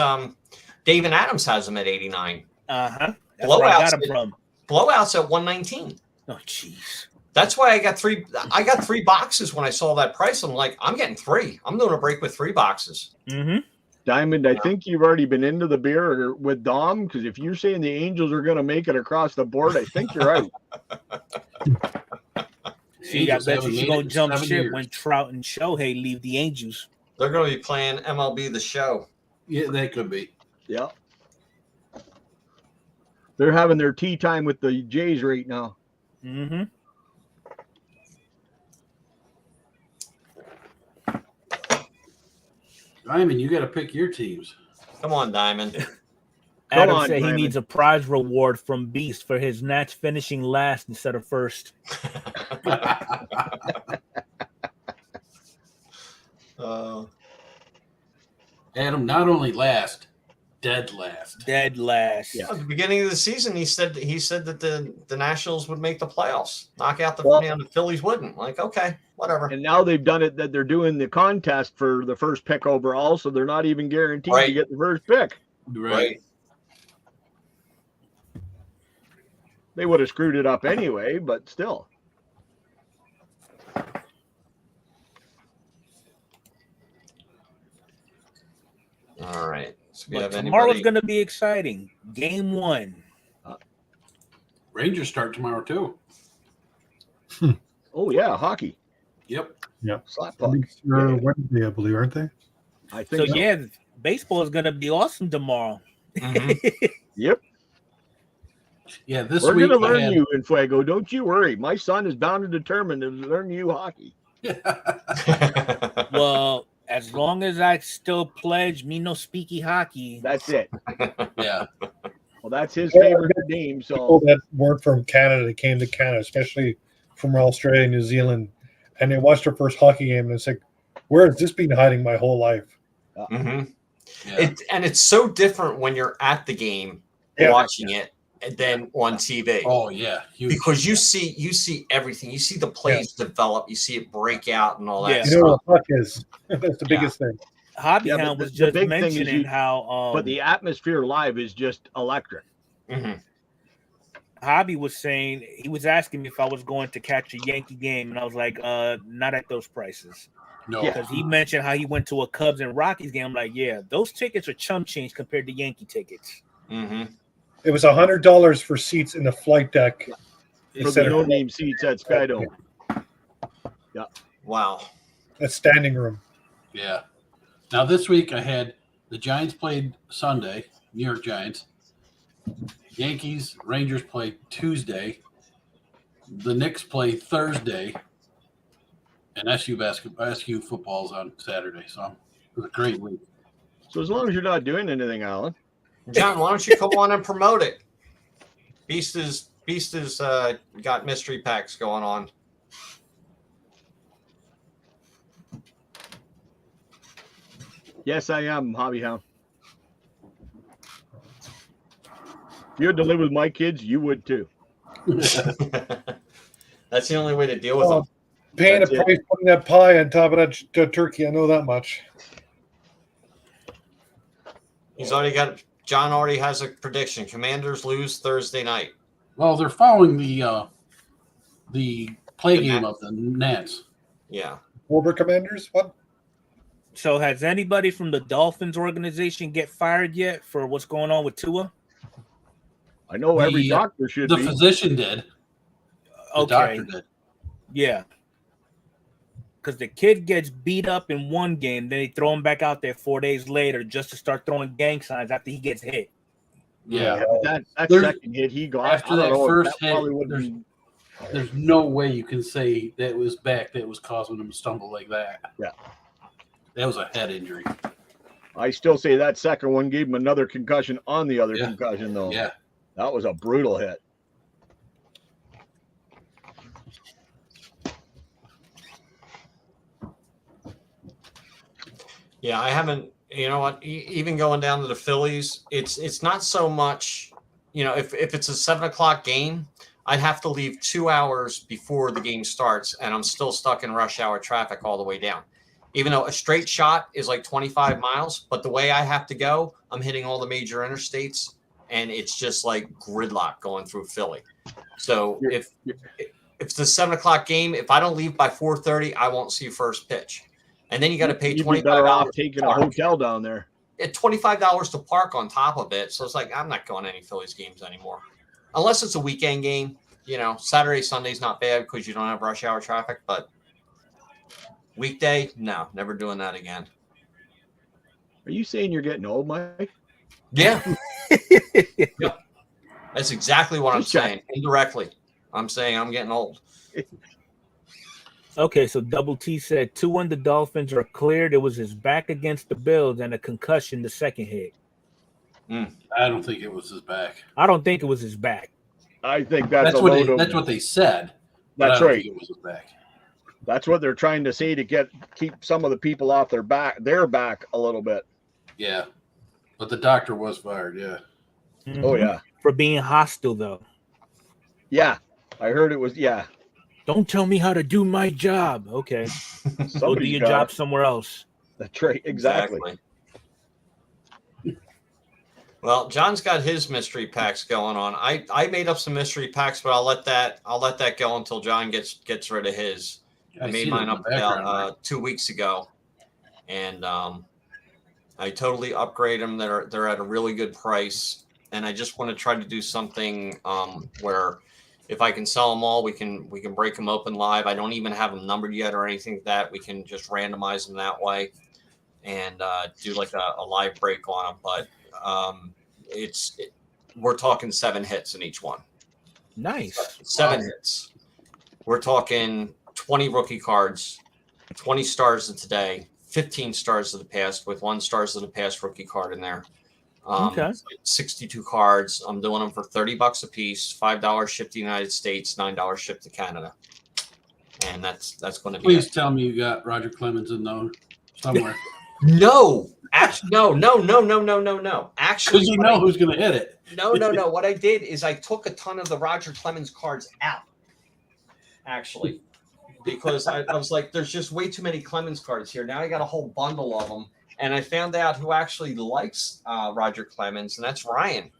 Dave and Adams has them at 89. Uh-huh. That's where I got them from. Blowouts at 119. Oh, jeez. That's why I got 3. I got 3 boxes when I saw that price. I'm like, I'm getting 3. I'm doing a break with 3 boxes. Mm-hmm. Diamond, I think you've already been into the beer with Dom, because if you're saying the Angels are going to make it across the board, I think you're right. See, I Angels bet haven't you she's made going it to jump 7 ship years. when Trout and Shohei leave the Angels. They're going to be playing MLB The Show. Yeah, that could be. Yeah. They're having their tea time with the Jays right now. Mm-hmm. Diamond, you got to pick your teams. Come on, Diamond. Adam on, said Diamond. he needs a prize reward from Beast for his Nats finishing last instead of first. Adam, not only last, dead last. Dead last. Yeah. At the beginning of the season, he said that the Nationals would make the playoffs, knock out the the Phillies wouldn't. Like, okay, whatever. And now they've done it that they're doing the contest for the first pick overall, so they're not even guaranteed to get the first pick. Right. They would have screwed it up anyway, but still. All right. So we But have tomorrow's anybody? going to be exciting. Game 1. Rangers start tomorrow, too. Oh, yeah, hockey. Yep. Slap puck. Wednesday, I believe, aren't they? I So, think so. yeah, baseball is going to be awesome tomorrow. Mhm. Yep. Yeah, this We're week going to I learn had- you in Fuego. Don't you worry. My son is bound and determined to learn you hockey. Well, as long as I still pledge me no speaky hockey. That's it. Yeah. Well, that's his favorite name. People So that weren't from Canada that came to Canada, especially from Australia and New Zealand, and they watched their first hockey game, and it's like, where has this been hiding my whole life? Mhm. Yeah. It's so different when you're at the game Yeah. watching it than on TV. Oh, yeah. Huge. Because you see everything. You see the plays develop. You see it break out and all that Yeah. You know stuff. what puck is? That's the biggest thing. Hobby Yeah, but Hound was the just big thing is mentioning how but the atmosphere live is just electric. Mhm. Hobby was saying, he was asking me if I was going to catch a Yankee game, and I was like, not at those prices. No. Because he mentioned how he went to a Cubs and Rockies game. I'm like, yeah, those tickets are chump change compared to Yankee tickets. Mhm. It was $100 for seats in the flight deck. For the instead of no-name seats at Skydome. Wow. a standing room. Yeah. Now, this week I had the Giants played Sunday, New York Giants. Yankees, Rangers play Tuesday. The Knicks play Thursday. And SU football's on Saturday. So it was a great week. So as long as you're not doing anything, Alan. John, why don't you come on and promote it? Beast is got mystery packs going on. Yes, I am, Hobby Hound. If you had to live with my kids, you would too. That's the only way to deal with them. Paying That's a it. price, putting that pie on top of that turkey, I know that much. John already has a prediction. Commanders lose Thursday night. Well, they're following the play The game Nats. of the Nats. Yeah. Wilbur Commanders? What? So has anybody from the Dolphins organization get fired yet for what's going on with Tua? I know every The, doctor should The be. physician did. The Okay, doctor did. yeah. Because the kid gets beat up in one game, then they throw him back out there 4 days later just to start throwing gang signs after he gets hit. Yeah. That There's- second hit he got. after I don't that know if first that probably hit, would there's- be. There's no way you can say that was back that was causing him to stumble like that. Yeah. That was a head injury. I still say that second one gave him another concussion on the other Yeah. concussion, though. Yeah. That was a brutal hit. Yeah, I haven't. You know what? Even going down to the Phillies, it's not so much. If it's a 7:00 game, I'd have to leave 2 hours before the game starts, and I'm still stuck in rush hour traffic all the way down. Even though a straight shot is like 25 miles, but the way I have to go, I'm hitting all the major interstates, and it's just like gridlock going through Philly. So if it's a 7:00 game, if I don't leave by 4:30, I won't see first pitch. And then you got to pay You'd be better $25 off taking a hotel down there. $25 to park on top of it. So it's like, I'm not going to any Phillies games anymore. Unless it's a weekend game. Saturday, Sunday's not bad because you don't have rush hour traffic. But weekday, no, never doing that again. Are you saying you're getting old, Mike? Yeah. Yep. That's exactly what I'm saying. Indirectly, I'm saying I'm getting old. Okay, so Double T said 2-1 the Dolphins are cleared. It was his back against the Bills and a concussion the second hit. I don't think it was his back. I don't think it was his back. I think that's That's a what load they, of. that's what they said. But That's I don't right. think it was his back. That's what they're trying to say to keep some of the people off their back a little bit. Yeah, but the doctor was fired. Yeah. Mm-hmm. Oh yeah, For being hostile, though. yeah. I heard it was yeah. Don't tell me how to do my job. Okay, go do your job somewhere else. That's right. Exactly. Well, John's got his mystery packs going on. I made up some mystery packs, but I'll let that go until John gets rid of his. I made mine up about 2 weeks ago, and I totally upgrade them. They're at a really good price, and I just want to try to do something where if I can sell them all, we can break them open live. I don't even have them numbered yet or anything like that. We can just randomize them that way and do like a live break on them. But we're talking 7 hits in each one. Nice. 7 hits. We're talking 20 rookie cards, 20 stars of today, 15 stars of the past with 1 stars of the past rookie card in there. Okay. 62 cards. I'm doing them for $30 a piece, $5 shipped to the United States, $9 shipped to Canada. And that's going to be Please tell me you got Roger Clemens in there somewhere. No. Actually, no. Actually, Because you know who's going to hit it. No. What I did is I took a ton of the Roger Clemens cards out, actually, because I was like, there's just way too many Clemens cards here. Now I got a whole bundle of them, and I found out who actually likes Roger Clemens, and that's Ryan.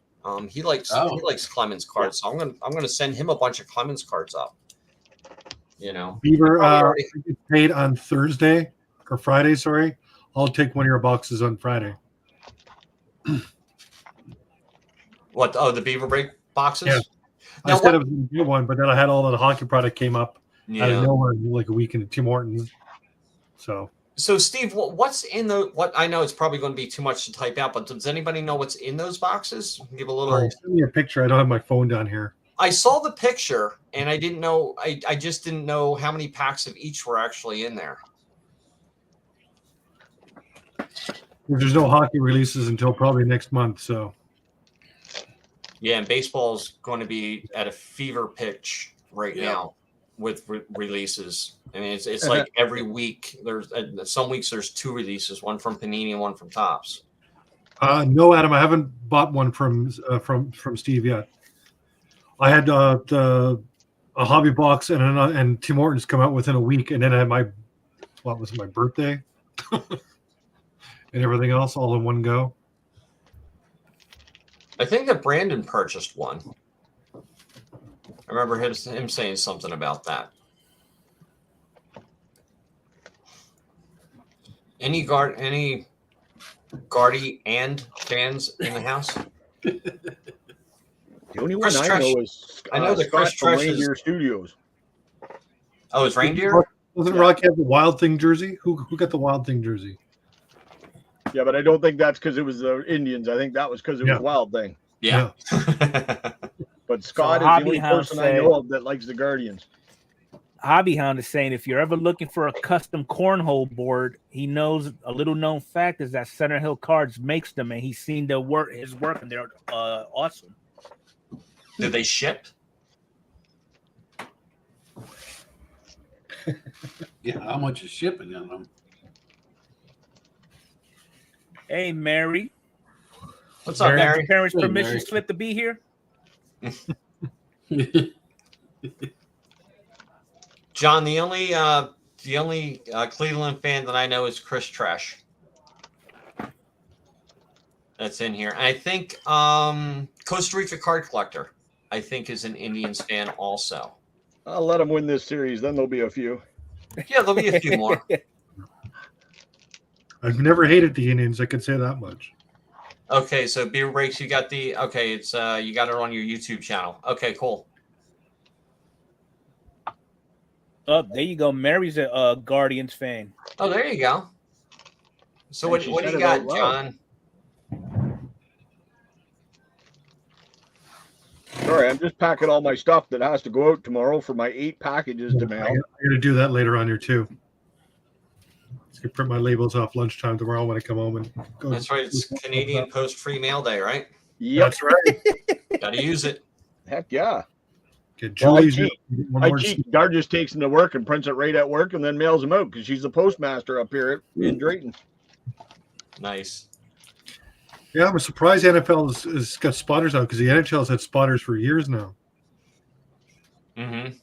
He likes Clemens cards, so I'm gonna send him a bunch of Clemens cards up. You know, Beaver paid on Thursday or Friday. Sorry, I'll take one of your boxes on Friday. What? Oh, the Beaver Break boxes? Yeah. Now, I said I was going to do one, but then I had all the hockey product came up out of nowhere like a week into Tim Hortons. So Steve, what's in what I know it's probably going to be too much to type out, but does anybody know what's in those boxes? Give a little. Send me a picture. I don't have my phone down here. I saw the picture and I didn't know. I just didn't know how many packs of each were actually in there. There's no hockey releases until probably next month. So. Yeah, and baseball's going to be at a fever pitch right now with releases. I mean, it's like every week. There's some weeks there's 2 releases, one from Panini and one from Topps. No, Adam, I haven't bought one from Steve yet. I had a hobby box and Tim Hortons come out within a week, and then I had my birthday and everything else all in one go. I think that Brandon purchased one. I remember him saying something about that. Any Guardy and fans in the house? The only one Chris I Tresh. know is I know that Chris Scott from Tresh is- Reindeer Studios. Oh, it's Reindeer? Doesn't Rock have the Wild Thing jersey? Who got the Wild Thing jersey? Yeah, but I don't think that's because it was the Indians. I think that was because it was Wild Thing. Yeah. But Scott is the only person I know of that likes the Guardians. Hobby Hound is saying if you're ever looking for a custom cornhole board, he knows a little known fact is that Center Hill Cards makes them, and he's seen his work, and they're awesome. Do they ship? Yeah, how much is shipping on them? Hey, Mary. What's up, Mary? Your parents' Hey, permission Mary. slip to be here? John, the only Cleveland fan that I know is Chris Tresh. That's in here. And I think Costa Rica Card Collector, I think, is an Indians fan also. I'll let them win this series. Then there'll be a few. Yeah, there'll be a few more. I've never hated the Indians. I could say that much. Okay, so Beer Breaks, you got it's you got it on your YouTube channel. Okay, cool. Oh, there you go. Mary's a Guardians fan. Oh, there you go. So And what she do said you it got, out loud. John? Sorry, I'm just packing all my stuff that has to go out tomorrow for my 8 packages to I mail. got to do that later on here too. Just gonna print my labels off lunchtime tomorrow when I come home and go. That's right. It's Canadian Post Free Mail Day, right? Yep. That's right. Got to use it. Heck yeah. Get Well, I Julie's. cheat. I cheat. Dar just takes them to work and prints it right at work and then mails them out because she's the postmaster up here in Drayton. Nice. Yeah, I'm surprised the NFL has got spotters out because the NHL has had spotters for years now. Mm-hmm.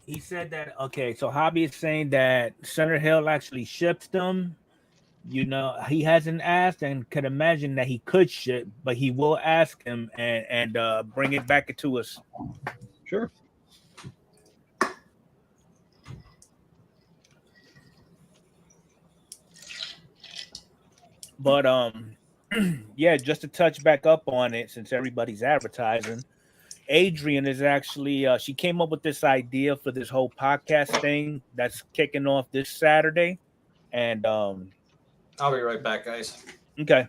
He said that, okay, so Hobby is saying that Center Hill actually ships them. You know, he hasn't asked and could imagine that he could ship, but he will ask him and bring it back to us. Sure. But yeah, just to touch back up on it, since everybody's advertising, Adrian is actually she came up with this idea for this whole podcast thing that's kicking off this Saturday. And I'll be right back, guys. okay.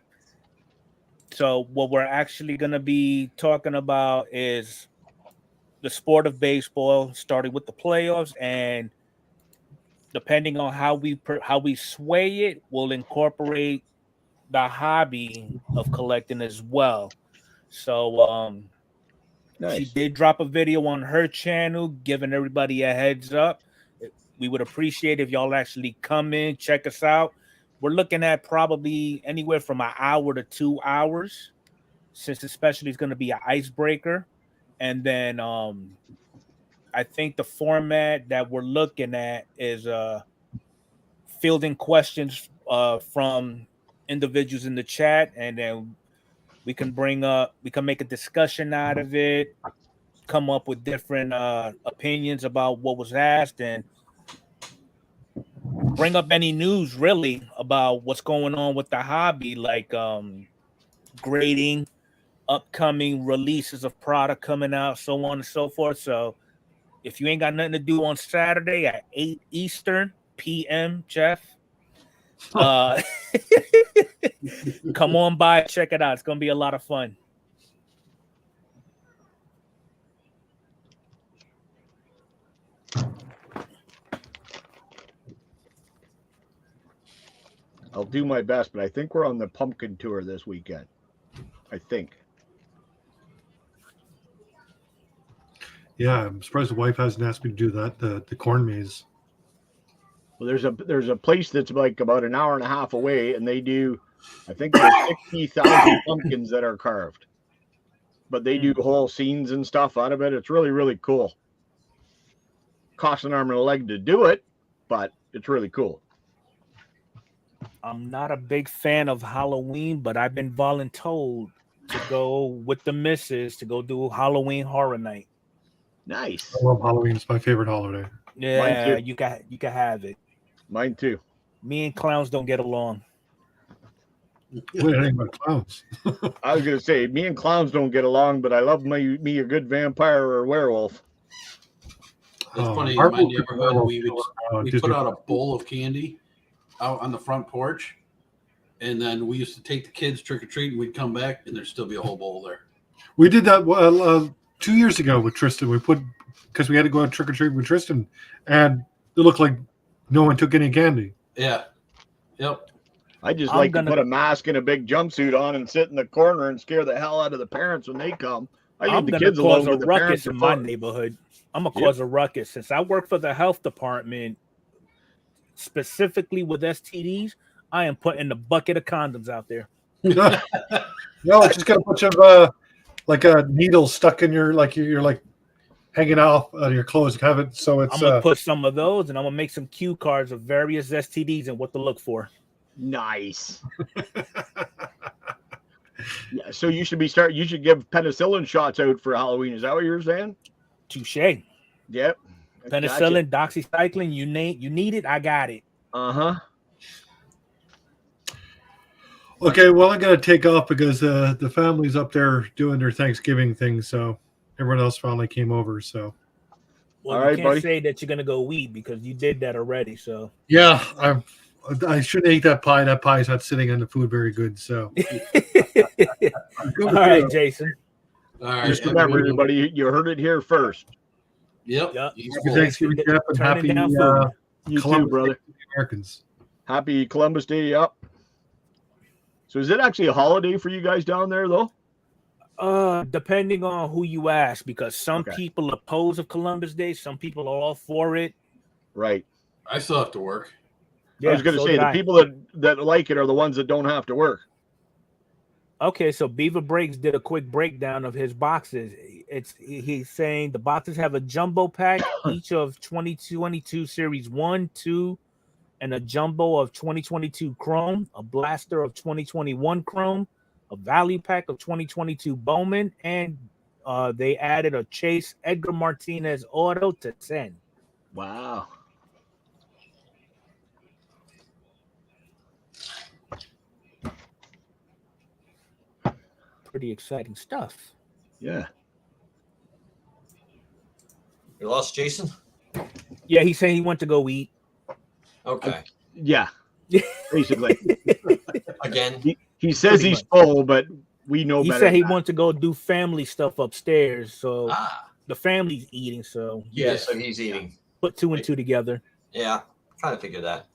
So what we're actually going to be talking about is the sport of baseball, starting with the playoffs, and depending on how we sway it, we'll incorporate the hobby of collecting as well. So Nice. she did drop a video on her channel giving everybody a heads up. We would appreciate if y'all actually come in, check us out. We're looking at probably anywhere from an hour to 2 hours, since especially it's going to be an icebreaker. And then I think the format that we're looking at is fielding questions from individuals in the chat, and then we can make a discussion out of it, come up with different opinions about what was asked, and bring up any news really about what's going on with the hobby, like grading, upcoming releases of product coming out, so on and so forth. So if you ain't got nothing to do on Saturday at 8 Eastern PM, Jeff, come on by, check it out. It's gonna be a lot of fun. I'll do my best, but I think we're on the pumpkin tour this weekend. I think. Yeah, I'm surprised the wife hasn't asked me to do that. The corn maze. Well, there's a place that's like about an hour and a half away, and they do, I think there's 60,000 pumpkins that are carved. But they do whole scenes and stuff out of it. It's really, really cool. Costs an arm and a leg to do it, but it's really cool. I'm not a big fan of Halloween, but I've been voluntold to go with the missus to go do Halloween Horror Night. Nice. I love Halloween. It's my favorite holiday. Yeah, you can have it. Mine too. Me and clowns don't get along. What do you think about clowns? I was gonna say me and clowns don't get along, but I love me a good vampire or a werewolf. It's funny, in Marvel my neighborhood, we Disney- put out a bowl of candy out on the front porch, and then we used to take the kids trick-or-treat, and we'd come back, and there'd still be a whole bowl there. We did that 2 years ago with Tristan. We put, because we had to go out trick or treat with Tristan, and it looked like no one took any candy. Yeah. Yep. I just I'm like gonna- to put a mask and a big jumpsuit on and sit in the corner and scare the hell out of the parents when they come. I leave I'm the gonna kids alone cause a with the parents. ruckus in my neighborhood. I'm gonna cause a ruckus since I work for the health department, specifically with STDs. I am putting the bucket of condoms out there. No, it's just got a bunch of like a needle stuck in your you're like hanging off out of your clothes. Have it so it's. I'm gonna put some of those, and I'm gonna make some cue cards of various STDs and what to look for. Nice. Yeah, so you should give penicillin shots out for Halloween. Is that what you're saying? Touche. Yep. Penicillin, doxycycline, you need it, I got it. Uh-huh. Okay, well, I got to take off because the family's up there doing their Thanksgiving thing, so everyone else finally came over. So, Well, All you right, can't buddy. say that you're gonna go weed because you did that already. So yeah, I shouldn't eat that pie. That pie is not sitting on the food very good. So, All right, Jason. All right. Just remember, everybody, you heard it here first. Yep. Yep. He's Happy full. Thanksgiving, Jeff, and Turning happy down food. You Columbus too, brother. Day to the Americans. Happy Columbus Day up. So is it actually a holiday for you guys down there, though? Depending on who you ask, because some Okay. people oppose of Columbus Day, some people are all for it. Right. I still have to work. I was going to so say did the I. people that like it are the ones that don't have to work. Okay, so Beaver Breaks did a quick breakdown of his boxes. He's saying the boxes have a jumbo pack, each of 2022 Series 1, 2, and a jumbo of 2022 Chrome, a blaster of 2021 Chrome, a value pack of 2022 Bowman, and they added a Chase Edgar Martinez auto to 10. Wow. Pretty exciting stuff. Yeah. We lost Jason. Yeah, he's saying he went to go eat. Okay. Yeah. Basically. Again. He says Pretty he's full, but we know He better. said he than that. wants to go do family stuff upstairs. So Ah. the family's eating. So Yeah. So he's eating. put two and two together. Yeah. Trying to figure that.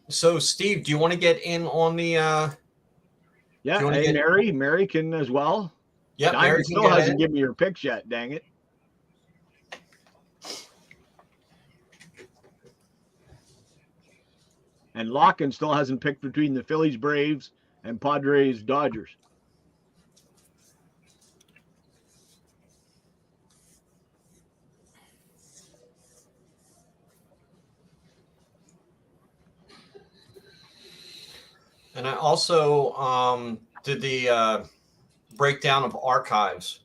So Steve, do you want to get in on the Yeah, you wanna hey, get- Mary can as well. Yep, Diamond Mary can still get hasn't in. given me her picks yet, dang it. And Locken still hasn't picked between the Phillies, Braves, and Padres, Dodgers. And I also did the breakdown of archives.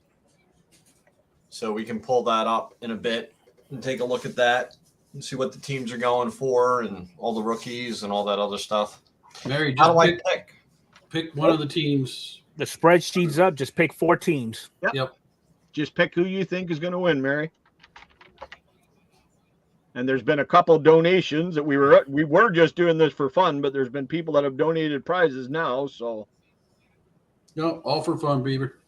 So we can pull that up in a bit and take a look at that and see what the teams are going for and all the rookies and all that other stuff. Mary, How just do I pick? pick one of the teams. The spreadsheet's up. Just pick 4 teams. Yep. Just pick who you think is going to win, Mary. And there's been a couple donations that we were just doing this for fun, but there's been people that have donated prizes now, so No, all for fun, Beaver.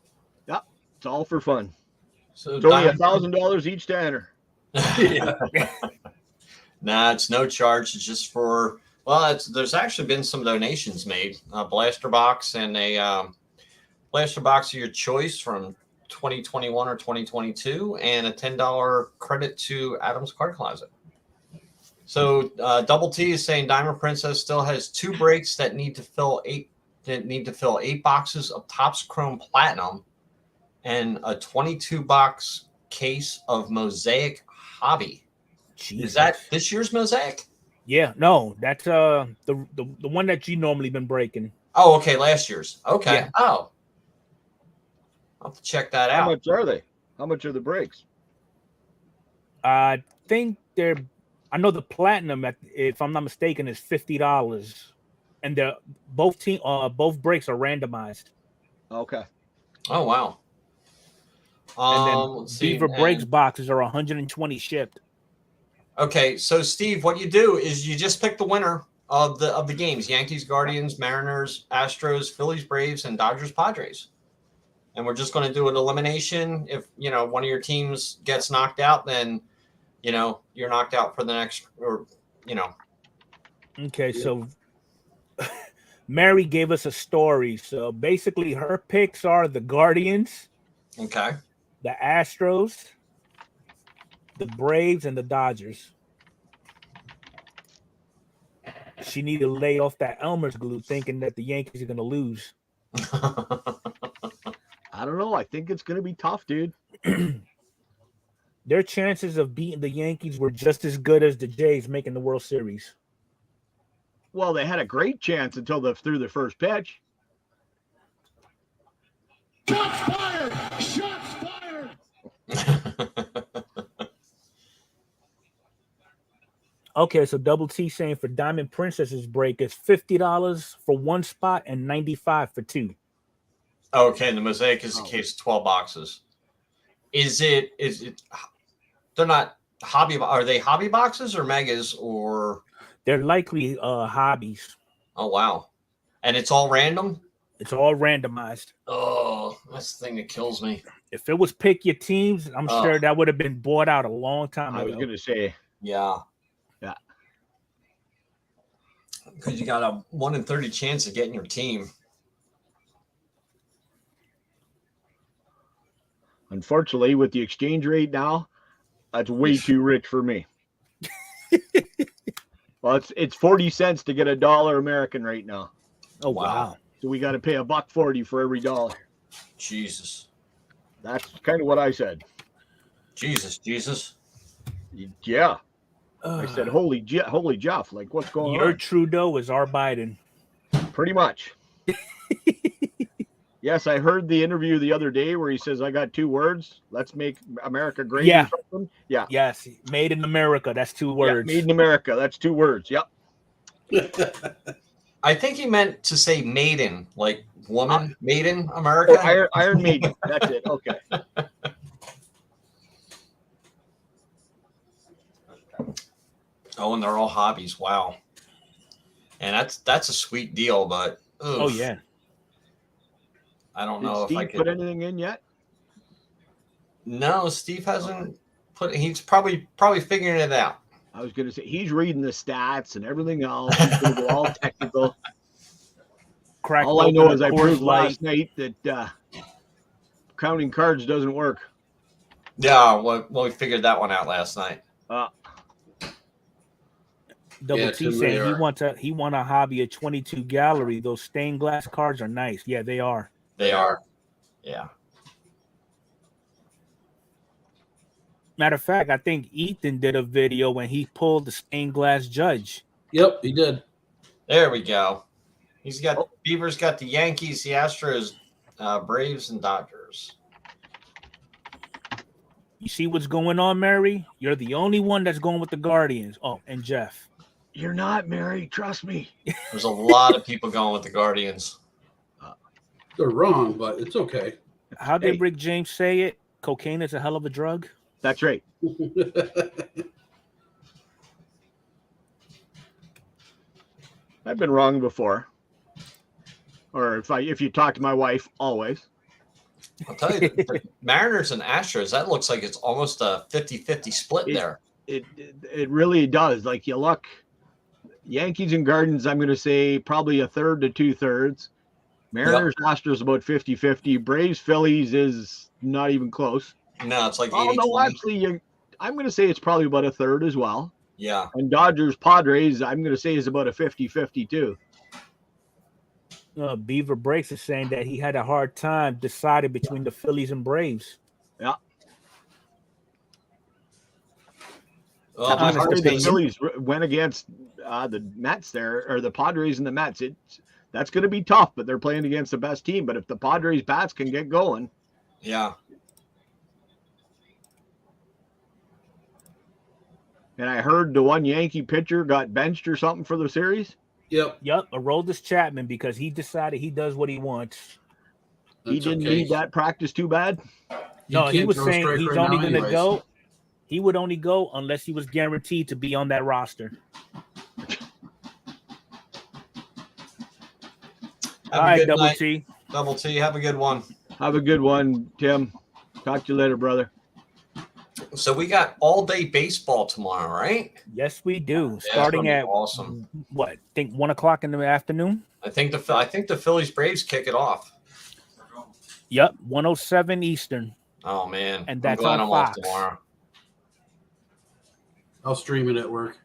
it's all for fun. So It's only Diamond- $1,000 each to enter. Nah, it's no charge. It's just for there's actually been some donations made. A blaster box and a blaster box of your choice from 2021 or 2022, and a $10 credit to Adam's Card Closet. So Double T is saying Diamond Princess still has 2 breaks that need to fill 8 boxes of Topps Chrome Platinum and a 22 box case of Mosaic Hobby. Jesus. Is that this year's Mosaic? Yeah, no, that's the one that you normally been breaking. Oh, okay, last year's. Okay. Yeah. Oh. I'll have to check that How out. much are they? How much are the breaks? I think I know the platinum, if I'm not mistaken, is $50, and both breaks are randomized. Okay. Oh wow. And then Let's see. Beaver Breaks boxes are 120 shipped. Okay, so Steve, what you do is you just pick the winner of the games: Yankees, Guardians, Mariners, Astros, Phillies, Braves, and Dodgers, Padres. And we're just going to do an elimination. If one of your teams gets knocked out, then you're knocked out for the next, or Okay, so Mary gave us a story. So basically, her picks are the Guardians, Okay. the Astros, the Braves, and the Dodgers. She need to lay off that Elmer's glue, thinking that the Yankees are going to lose. I don't know. I think it's going to be tough, dude. Their chances of beating the Yankees were just as good as the Jays making the World Series. Well, they had a great chance until they threw their first pitch. Shots fired! Shots fired! Okay, so Double T saying for Diamond Princess's break is $50 for 1 spot and $95 for 2. Okay, and the Mosaic is a case of 12 boxes. Is it they're not Are they hobby boxes or megas or? They're likely hobbies. Oh wow, and it's all random. It's all randomized. Oh, that's the thing that kills me. If it was pick your teams, I'm Oh. sure that would have been bought out a long time I was ago. going to say, Yeah. Yeah. Because you got a 1 in 30 chance of getting your team. unfortunately, with the exchange rate now, that's way too rich for me. Well, it's 40 cents to get $1 American right now. Oh wow. So we got to pay $1.40 for every dollar. Jesus. That's kind of what I said. Jesus. Yeah. I said, holy Jeff, like what's going Your on? Trudeau is our Biden. Pretty much. Yes, I heard the interview the other day where he says, I got 2 words. Let's make America great. Yeah. Or something. Yeah. Yes, made in America. That's 2 Yeah, words. made in America. That's 2 words. Yep. I think he meant to say maiden, like woman, maiden America. Oh, Iron Maiden. That's it. Okay. Oh, and they're all hobbies. Wow. And that's a sweet deal, but oof, Oh yeah. I don't Did know if Steve I put could. anything in yet? No, Steve hasn't put. He's probably figuring it out. I was going to say he's reading the stats and everything else. He's going to go all technical. Cracked All I know open is a I Coors proved Light. last night that counting cards doesn't work. Yeah, well, we figured that one out last night. Double Yeah, T Tim, saying they he want a hobby of 22 gallery. Those stained glass cards are nice. Yeah, they are. They are. Yeah. Matter of fact, I think Ethan did a video when he pulled the stained glass judge. Yep, he did. There we go. He's got Oh. Beaver's got the Yankees, the Astros, Braves, and Dodgers. You see what's going on, Mary? You're the only one that's going with the Guardians. Oh, and Jeff. You're not, Mary. Trust me. There's a lot of people going with the Guardians. They're wrong, but it's okay. How did Hey. Rick James say it? Cocaine is a hell of a drug. That's right. I've been wrong before. Or if you talk to my wife, always. I'll tell you, the Mariners and Astros, that looks like it's almost a 50-50 split there. It really does. Like you look, Yankees and Guardians, I'm going to say probably 1/3 to 2/3. Mariners, Astros about 50-50. Braves, Phillies is not even close. No, it's like 80-20. Oh, no, actually, I'm going to say it's probably about 1/3 as well. Yeah. And Dodgers, Padres, I'm going to say is about a 50-50 too. Beaver Breaks is saying that he had a hard time deciding between the Phillies and Braves. Well, Honest my How heart did the opinion. Phillies went against the Mets there, or the Padres and the Mets. That's going to be tough, but they're playing against the best team. But if the Padres bats can get going, Yeah. and I heard the one Yankee pitcher got benched or something for the series. Yep. Yep, Aroldis Chapman, because he decided he does what he wants. He That's didn't okay. need that practice too bad. You No, he can't was throw a saying strike he's right only now going to anyways. go. He would only go unless he was guaranteed to be on that roster. Have All a right, good Double night. T. Double T. Have a good one. Have a good one, Tim. Talk to you later, brother. So we got all day baseball tomorrow, right? Yes, we do. Yeah, it's Starting gonna be at awesome. what? Think 1 o'clock in the afternoon. I think the Phillies Braves kick it off. Yep, 107 Eastern. Oh man, And that's I'm glad on I'm Fox. off tomorrow. I'll stream it at work.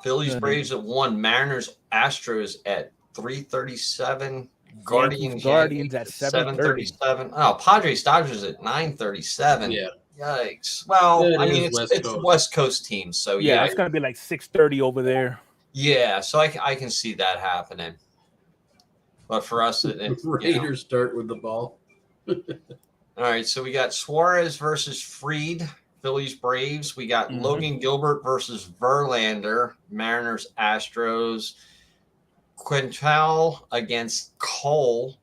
Phillies Good. Braves at 1, Mariners Astros at 3:37, Guardians Guardians at Yankees 7:30. 7:37. Oh, Padres Dodgers at 9:37. Yeah. Yikes. Well, It I mean is it's West the Coast. West Coast team, so Yeah, yeah, it's gonna be like 6:30 over there. yeah. So I can see that happening. But for us, it's you know. Raiders start with the ball. All right, so we got Suarez versus Fried, Phillies Braves. We got Mhm. Logan Gilbert versus Verlander, Mariners Astros. Quintal against Cole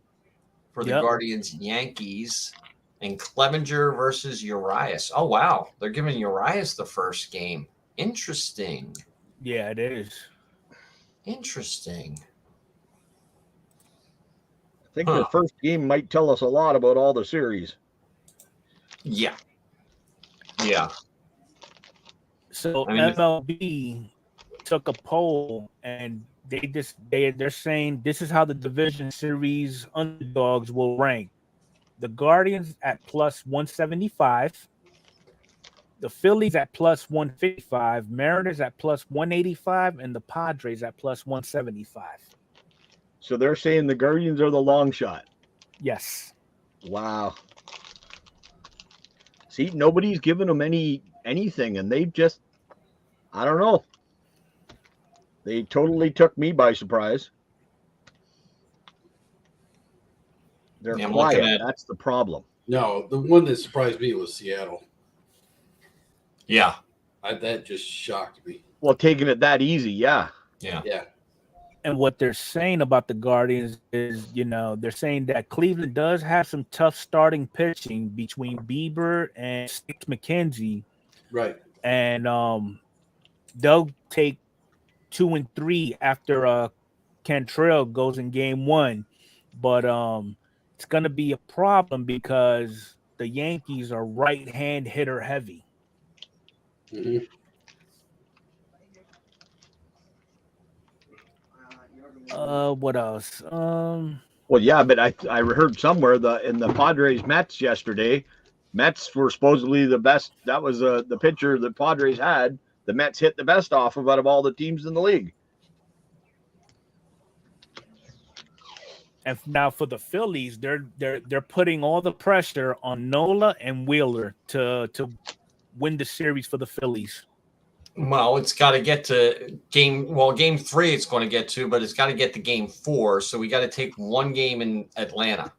for the Yep. Guardians Yankees. And Clevenger versus Urias. Oh, wow. They're giving Urias the first game. Interesting. Yeah, it is. Interesting. I think the first game might tell us a lot about all the series. Yeah. Yeah. So I mean, MLB took a poll and they're saying this is how the division series underdogs will rank. The Guardians at plus 175, the Phillies at plus 155, Mariners at plus 185, and the Padres at plus 175. So they're saying the Guardians are the long shot. Yes. Wow. See, nobody's given them anything, and they just, I don't know. They totally took me by surprise. They're Yeah, I'm quiet. looking at- That's the problem. No, the one that surprised me was Seattle. yeah. That just shocked me. Well, taking it that easy, yeah. Yeah. Yeah. And what they're saying about the Guardians is, they're saying that Cleveland does have some tough starting pitching between Bieber and Six McKenzie. Right. And they'll take 2 and 3 after Cantrell goes in game 1. But it's going to be a problem because the Yankees are right-hand hitter heavy. Mm-hmm. What else? Well, yeah, but I heard somewhere in the Padres Mets yesterday, Mets were supposedly the best. That was the pitcher the Padres had. The Mets hit the best off of out of all the teams in the league. And now for the Phillies, they're putting all the pressure on Nola and Wheeler to win the series for the Phillies. Well, it's got to get to game 3 it's going to get to, but it's got to get to game 4. So we got to take one game in Atlanta.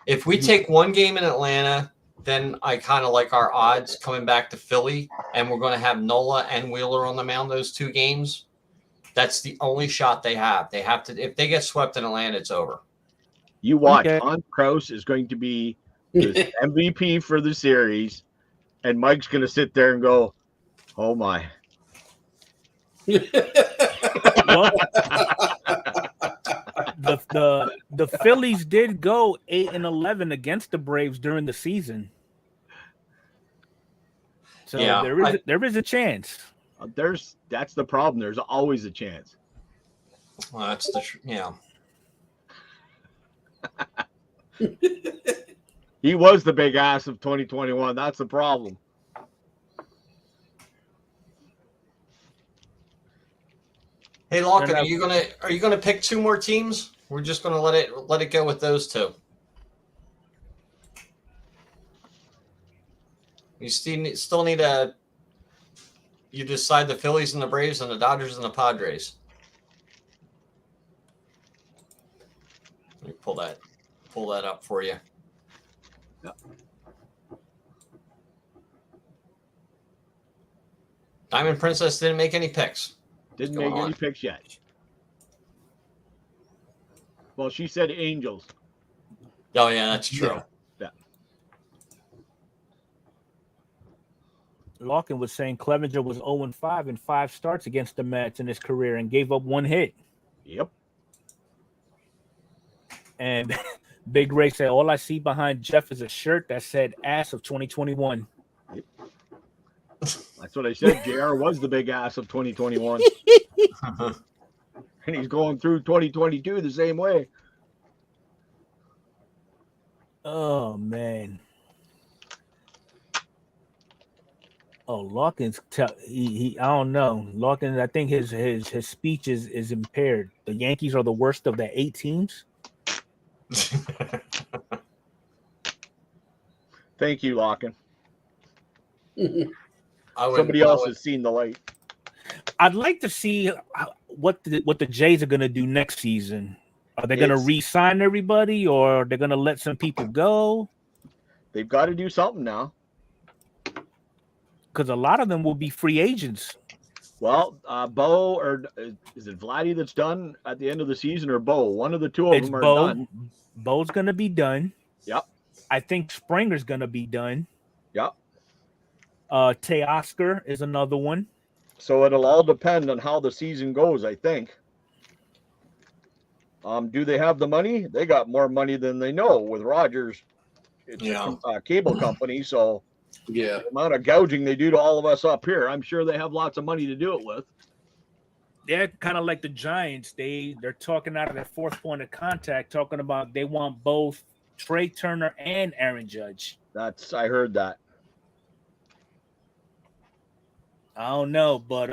If we take one game in Atlanta, then I kind of like our odds coming back to Philly, and we're going to have Nola and Wheeler on the mound those 2 games. That's the only shot they have. They have to, if they get swept in Atlanta, it's over. You watch. Okay. Hans Kraus is going to be the MVP for the series, and Mike's going to sit there and go, "Oh my." Well, the Phillies did go 8-11 against the Braves during the season, so Yeah, there is a chance. That's the problem. There's always a chance. Well, that's yeah. He was the big ass of 2021. That's the problem. Hey, Larkin, are you gonna pick 2 more teams? We're just gonna let it go with those 2. You still need you decide the Phillies and the Braves and the Dodgers and the Padres. Let me pull that up for you. Diamond Princess didn't make any picks. Didn't What's make going any on? picks yet. Well, she said Angels. Oh yeah, that's true. Yeah. Larkin was saying Clevenger was 0-5 in 5 starts against the Mets in his career and gave up 1 hit. Yep. And Big Ray said, all I see behind Jeff is a shirt that said ass of 2021. That's what I said. JR was the big ass of 2021. And he's going through 2022 the same way. Oh, man. Oh, Larkin's I don't know. Larkin, I think his speech is impaired. The Yankees are the worst of the 8 teams. Thank you, Larkin. Somebody else has seen the light. I'd like to see what the Jays are going to do next season. Are they going to re-sign everybody, or they're going to let some people go? They've got to do something now. Because a lot of them will be free agents. Well, Bo, or is it Vladdy that's done at the end of the season, or Bo? One of the two of them are done. Bo's going to be done. Yep. I think Springer's gonna be done. Yeah. Teoscar is another one. So it'll all depend on how the season goes, I think. Do they have the money? They got more money than they know with Rogers. It's a cable company, so Yeah. the amount of gouging they do to all of us up here, I'm sure they have lots of money to do it with. They're kind of like the Giants. They're talking out of their fourth point of contact, talking about they want both Trey Turner and Aaron Judge. I heard that. I don't know, but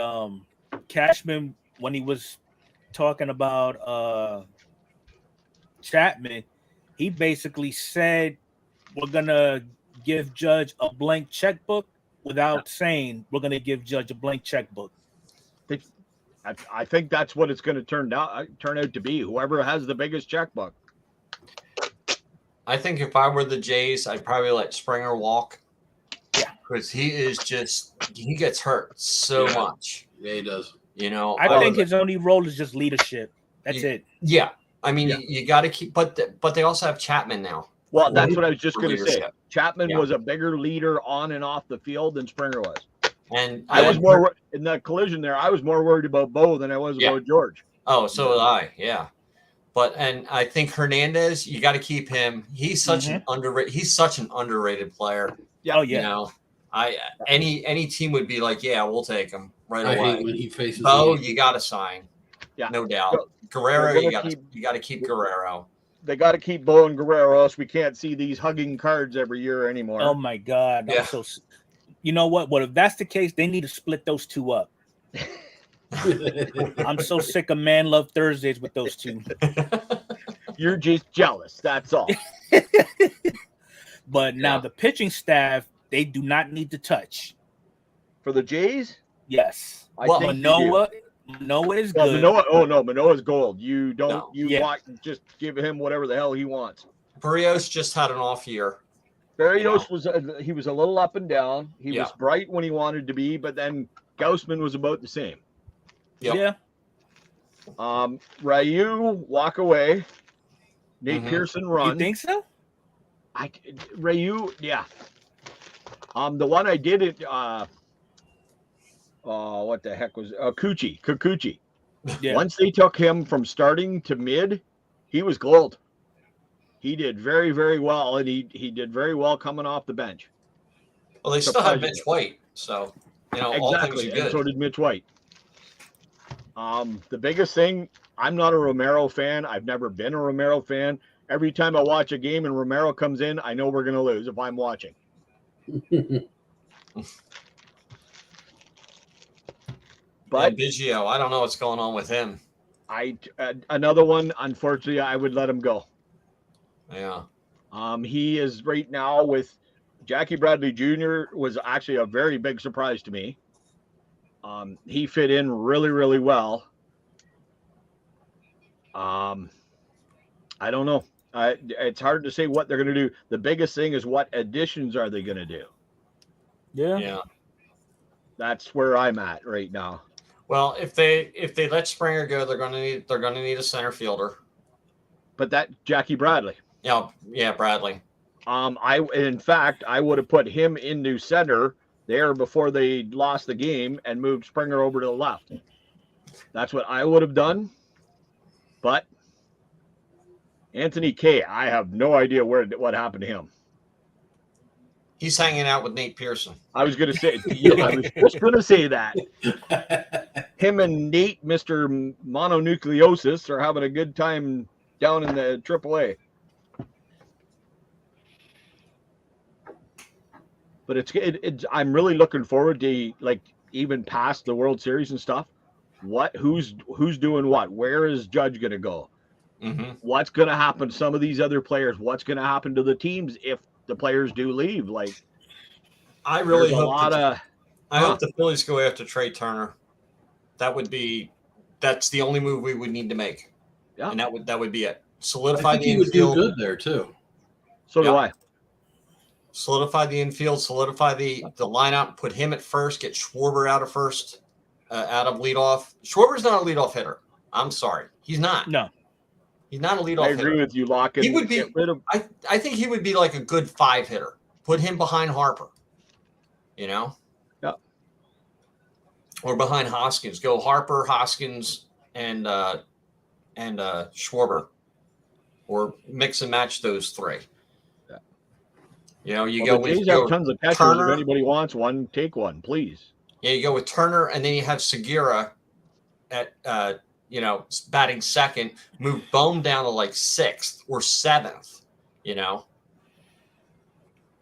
Cashman, when he was talking about Chapman, he basically said we're gonna give Judge a blank checkbook without saying we're gonna give Judge a blank checkbook. I think that's what it's going to turn out to be. Whoever has the biggest checkbook. I think if I were the Jays, I'd probably let Springer walk. Yeah, because he gets hurt so much. Yeah, he does. You know, I think his only role is just leadership. That's it. Yeah, I mean, you got to keep, but they also have Chapman now. Well, that's what I was just going to say. leadership. Chapman was a bigger leader on and off the field than Springer was. And I was more in that collision there. I was more worried about Bo than I was about George. Oh, so was I. Yeah, and I think Hernandez, you got to keep him. He's such an underrated. He's such an underrated player. Yeah. Oh yeah. You know, any team would be like, yeah, we'll take him right I away. hate when he faces. Bo, you got to sign. Yeah, no doubt. Guerrero, you got to keep Guerrero. They got to keep Bo and Guerrero, else we can't see these hugging cards every year anymore. Oh my God! Yeah. You know what? Well, if that's the case, they need to split those two up. I'm so sick of Man Love Thursdays with those two. You're just jealous. That's all. But now the pitching staff, they do not need to touch. For the Jays? Yes. I think Manoah is good. Manoah's gold. You don't just give him whatever the hell he wants. Barrios just had an off year. Barrios was he was a little up and down. He was bright when he wanted to be, but then Gaussman was about the same. Yep. Yeah. Ryu walk away. Nate Pearson run. You think so? Ryu, yeah. The one I did it. What the heck was Kikuchi? Yeah. Once they took him from starting to mid, he was gold. He did very, very well, and he did very well coming off the bench. Well, they still have Mitch White, so all things are good. And so did Mitch White. The biggest thing, I'm not a Romero fan. I've never been a Romero fan. Every time I watch a game and Romero comes in, I know we're going to lose if I'm watching. But Biggio, I don't know what's going on with him. Another one, unfortunately, I would let him go. Yeah. He is right now with Jackie Bradley Jr. was actually a very big surprise to me. He fit in really, really well. I don't know. It's hard to say what they're going to do. The biggest thing is what additions are they going to do? Yeah. That's where I'm at right now. Well, if they let Springer go, they're going to need a center fielder. But that Jackie Bradley. Yeah, Bradley. In fact, I would have put him into center there before they lost the game and moved Springer over to the left. That's what I would have done. But Anthony Kay, I have no idea what happened to him. He's hanging out with Nate Pearson. I was going to say, I was just going to say that. Him and Nate, Mr. Mononucleosis, are having a good time down in the AAA. But it's I'm really looking forward to even past the World Series and stuff. Who's doing what? Where is Judge going to go? Mm-hmm. What's going to happen to some of these other players? What's going to happen to the teams if the players do leave? I really hope I hope the Phillies go after Trey Turner. That's the only move we would need to make. Yeah, and that would be it. Solidify the he would infield. do good there too. So do I. Solidify the infield. Solidify the lineup. Put him at first. Get Schwarber out of first. Out of leadoff. Schwarber's not a leadoff hitter. I'm sorry, he's not. No. He's not a leadoff I hitter. agree with you, Locken. He would be. Get rid of. I think he would be like a good 5 hitter. Put him behind Harper. You know. Yeah. Or behind Hoskins. Go Harper, Hoskins, and Schwarber, or mix and match those 3. Yeah. You know, you Well, go the Jays with have tons of catchers. Turner. If anybody wants one, take one, please. Yeah, you go with Turner, and then you have Segura at batting second. Move Bohm down to like 6th or 7th. You know.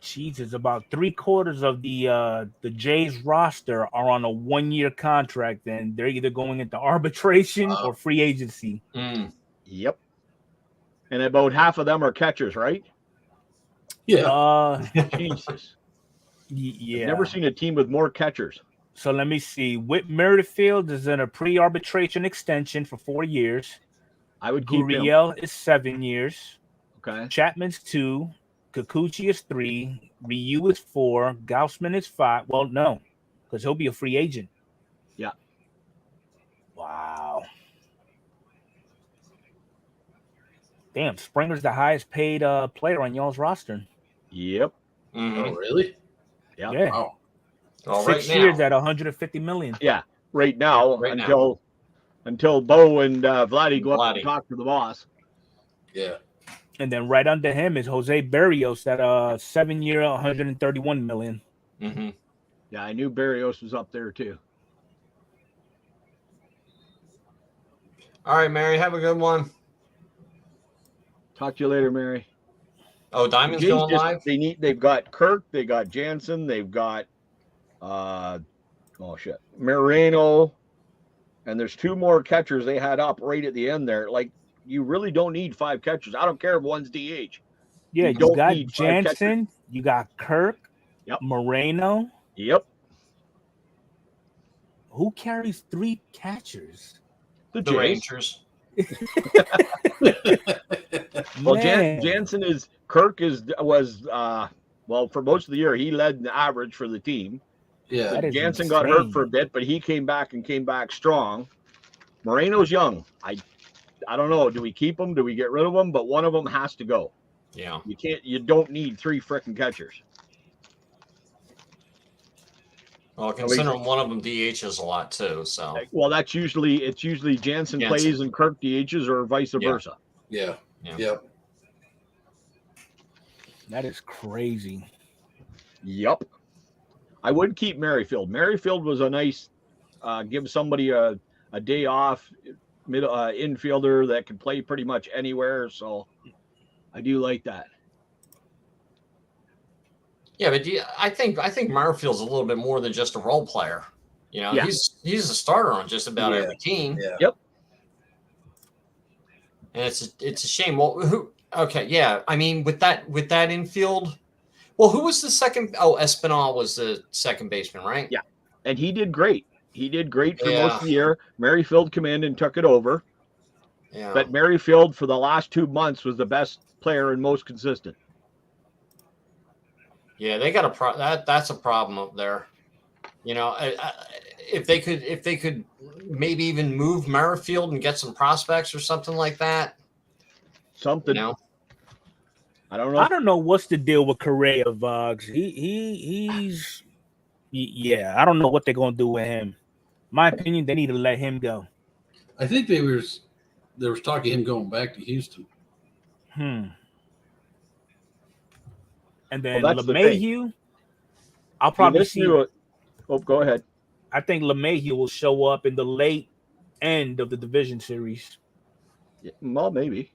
Jesus, about 3/4 of the Jays roster are on a 1-year contract, and they're either going into arbitration or free agency. Yep. And about half of them are catchers, right? Yeah. Jesus. Yeah. I've never seen a team with more catchers. So let me see. Whit Merrifield is in a pre-arbitration extension for 4 years. I would keep him. Gurriel is 7 years. Okay. Chapman's 2. Kikuchi is 3. Ryu is 4. Gaussman is 5. Well, no, because he'll be a free agent. Yeah. Wow. Damn, Springer's the highest paid player on y'all's roster. Yep. Oh, really? Yeah. Yeah. Wow. Well, 6 right years now, at $150 million. Yeah. Right now, Right now. until Bo and Vladdy go up Vladdy. and talk to the boss. Yeah. And then right under him is Jose Berrios at a 7-year, $131 million. mhm. Yeah, I knew Barrios was up there too. All right, Mary, have a good one. Talk to you later, Mary. Oh, Diamond's Jays going just- live. They've got Kirk, they got Jansen, they've got Moreno, and there's 2 more catchers they had up right at the end there. Like, you really don't need 5 catchers. I don't care if one's DH. Yeah, You you don't got need 5 catchers. Jansen, you got Kirk, Yep. Moreno. Yep. Who carries 3 catchers? The The Jays. Rangers. Well, Man. Jansen was for most of the year he led the average for the team. Yeah. That is Jansen got hurt insane. for a bit, but he came back strong. Moreno's young. I don't know. Do we keep him? Do we get rid of him? But one of them has to go. Yeah. You don't need 3 frickin' catchers. Well, considering one of them DHs a lot too, so Well, it's usually Jansen plays and Kirk DHs or vice versa. Yeah. Yeah. Yep. That is crazy. Yep. I would keep Merrifield. Merrifield was a nice give somebody a day off infielder that could play pretty much anywhere. So I do like that. yeah. But I think Merrifield's a little bit more than just a role player. You know, Yeah. he's a starter on just about every team. Yeah. Yep. And it's a shame. Well, okay, yeah. I mean, with that infield, well, who was the second? Oh, Espinal was the second baseman, right? Yeah. And he did great. He did great for Yeah. most of the year. Merrifield came in and took it over. Yeah. But Merrifield for the last 2 months was the best player and most consistent. Yeah, they got that's a problem up there. You know, if they could maybe even move Merrifield and get some prospects or something like that. Something. You know? I don't know. I don't know what's the deal with Correa, Vugs. I don't know what they're gonna do with him. My opinion, they need to let him go. I think there was talking of him going back to Houston. And then Well, that's the LeMahieu, I'll probably see. Go ahead. I think LeMahieu will show up in the late end of the division series. Yeah, well, maybe.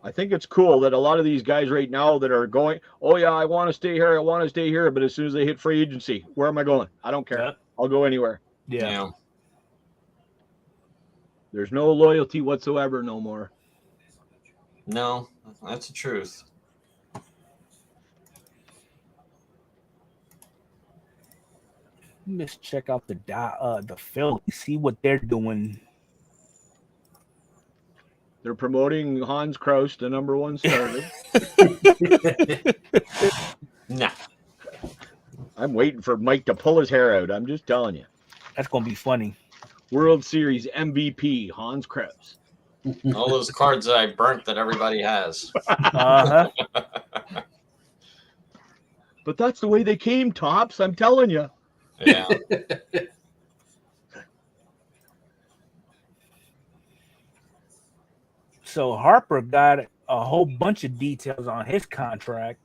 I think it's cool that a lot of these guys right now that are going, oh yeah, I want to stay here, but as soon as they hit free agency, where am I going? I don't care. Yeah. I'll go anywhere. Yeah. There's no loyalty whatsoever no more. No, that's the truth. Let's check out the Phillies, see what they're doing. They're promoting Hans Kraus to number 1 starter. Nah. I'm waiting for Mike to pull his hair out. I'm just telling you. That's gonna be funny. World Series MVP, Hans Kraus. All those cards that I burnt that everybody has. Uh-huh. But that's the way they came, Tops. I'm telling you. Yeah. So Harper got a whole bunch of details on his contract.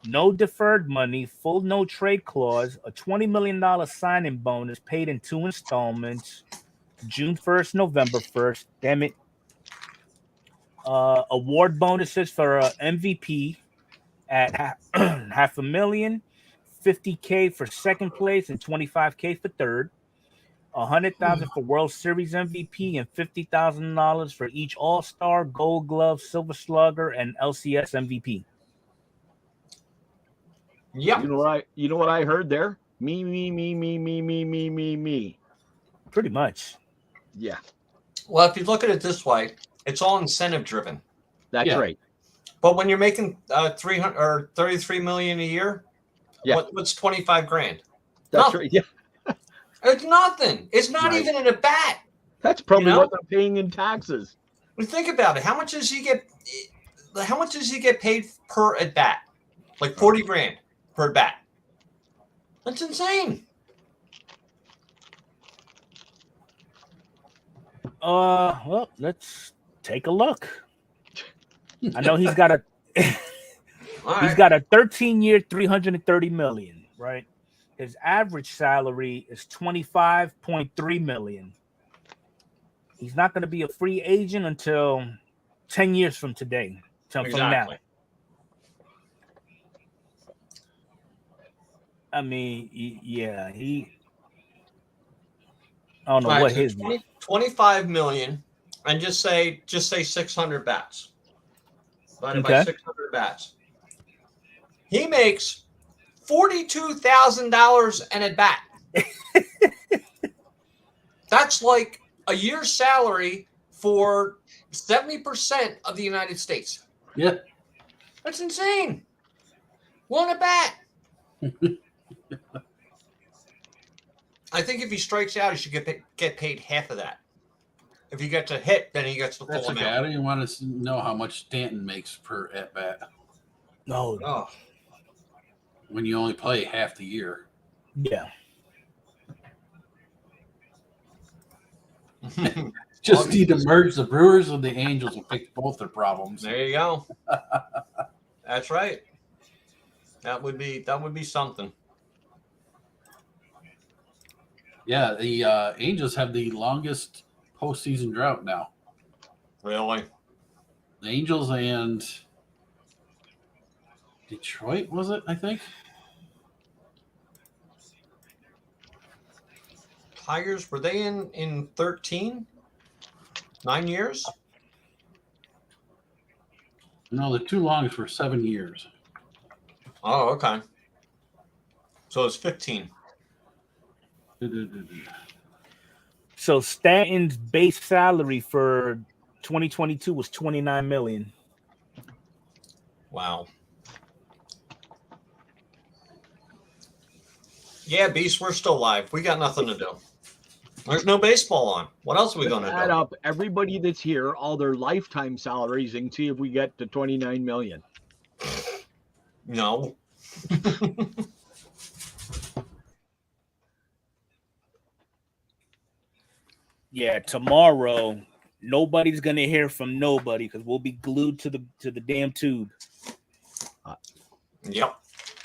No deferred money, full no trade clause, a $20 million signing bonus paid in 2 installments, June 1st, November 1st. Damn it. Award bonuses for MVP at $500,000, $50K for second place, and $25K for third. $100,000 for World Series MVP and $50,000 for each All-Star, Gold Glove, Silver Slugger, and LCS MVP. Yep. You know what I heard there? Me. Pretty much. Yeah, Well, if you look at it this way, it's all incentive driven. that's Yeah. right. But when you're making 300 or 33 million a year, Yeah. what's 25 grand? That's Nothing. right. Yeah, It's nothing. It's not Right. even in a bat. that's probably You know? what they're paying in taxes. Well, think about it. How much does he get? How much does he get paid per at bat? Like 40 grand per bat. That's insane. Well, let's take a look. I know he's got a All he's right. got a 13-year, $330 million, right? His average salary is $25.3 million. He's not going to be a free agent until 10 years from today. From now. Exactly. I mean, yeah, I don't know All right, what so his 25 million, and just say 600 bats. Divided by Okay. 600 bats. He makes $42,000 an at bat. That's like a year's salary for 70% of the United States. Yeah. That's insane. One at bat. I think if he strikes out, he should get paid half of that. If he gets a hit, then he gets the That's full okay. I amount. don't even want to know how much Stanton makes per at bat No, Oh, when you only play half the year. yeah. Just need to merge the Brewers and the Angels and fix both their problems. there you go. That's right. That would be something. Yeah, the Angels have the longest postseason drought now. Really? The Angels and Detroit, was it? I think. Tigers, were they in 13? 9 years? No, the two longest were 7 years. Oh, okay. So it's 15. So Stanton's base salary for 2022 was $29 million. Wow. Yeah, Beast, we're still live. We got nothing to do. There's no baseball on. What else are we going to Add do? up everybody that's here, all their lifetime salaries, and see if we get to 29 million. No. Yeah, tomorrow nobody's gonna hear from nobody because we'll be glued to the damn tube. Yep.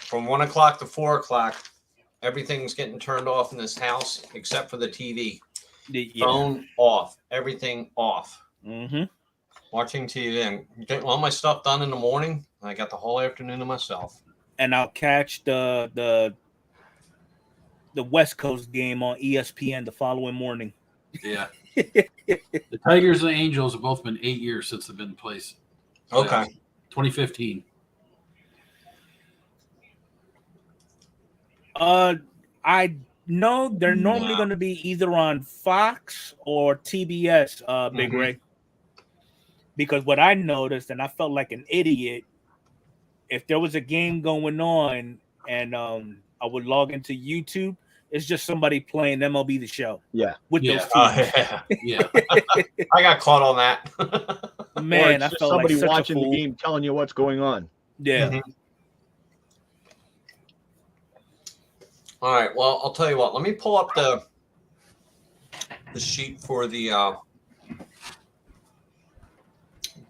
From 1 o'clock to 4 o'clock, everything's getting turned off in this house except for the TV. Yeah. Phone off. Everything off. Mm-hmm. Watching TV and getting all my stuff done in the morning. I got the whole afternoon to myself. And I'll catch the West Coast game on ESPN the following morning. Yeah. The Tigers and the Angels have both been 8 years since they've been in place. Okay. 2015. I know they're normally Wow. going to be either on Fox or TBS, Big Mhm. Ray. Because what I noticed, and I felt like an idiot, if there was a game going on and I would log into YouTube, It's just somebody playing MLB The Show. Yeah. With Yeah. those teams. Yeah. I got caught on that. Man, Or it's I just felt like somebody such watching a the fool. game telling you what's going on. Yeah. Mhm. All right. Well, I'll tell you what. Let me pull up the sheet for the. Let's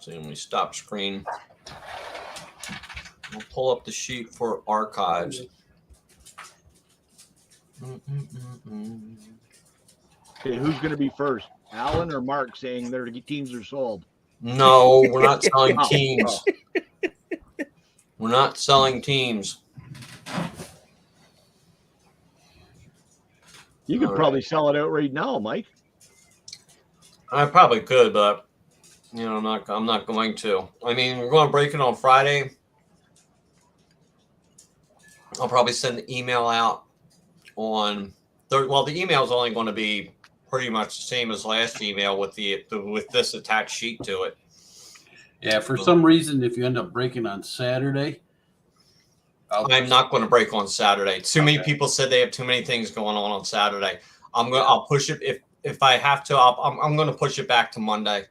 see. Let me stop screen. We'll pull up the sheet for archives. Okay, who's going to be first? Alan or Mark saying their teams are sold? No, we're not selling Oh, teams. We're not selling teams. You could All probably sell it out right now, Mike. I probably could, but I'm not going to. I mean, we're going to break it on Friday. I'll probably send the email out on well, the email is only going to be pretty much the same as last email with with this attached sheet to it. Yeah. For some reason, if you end up breaking on Saturday, I'm not going to break on Saturday. Too many Okay. people said they have too many things going on Saturday. I'll push it if I have to. I'm going to push it back to Monday,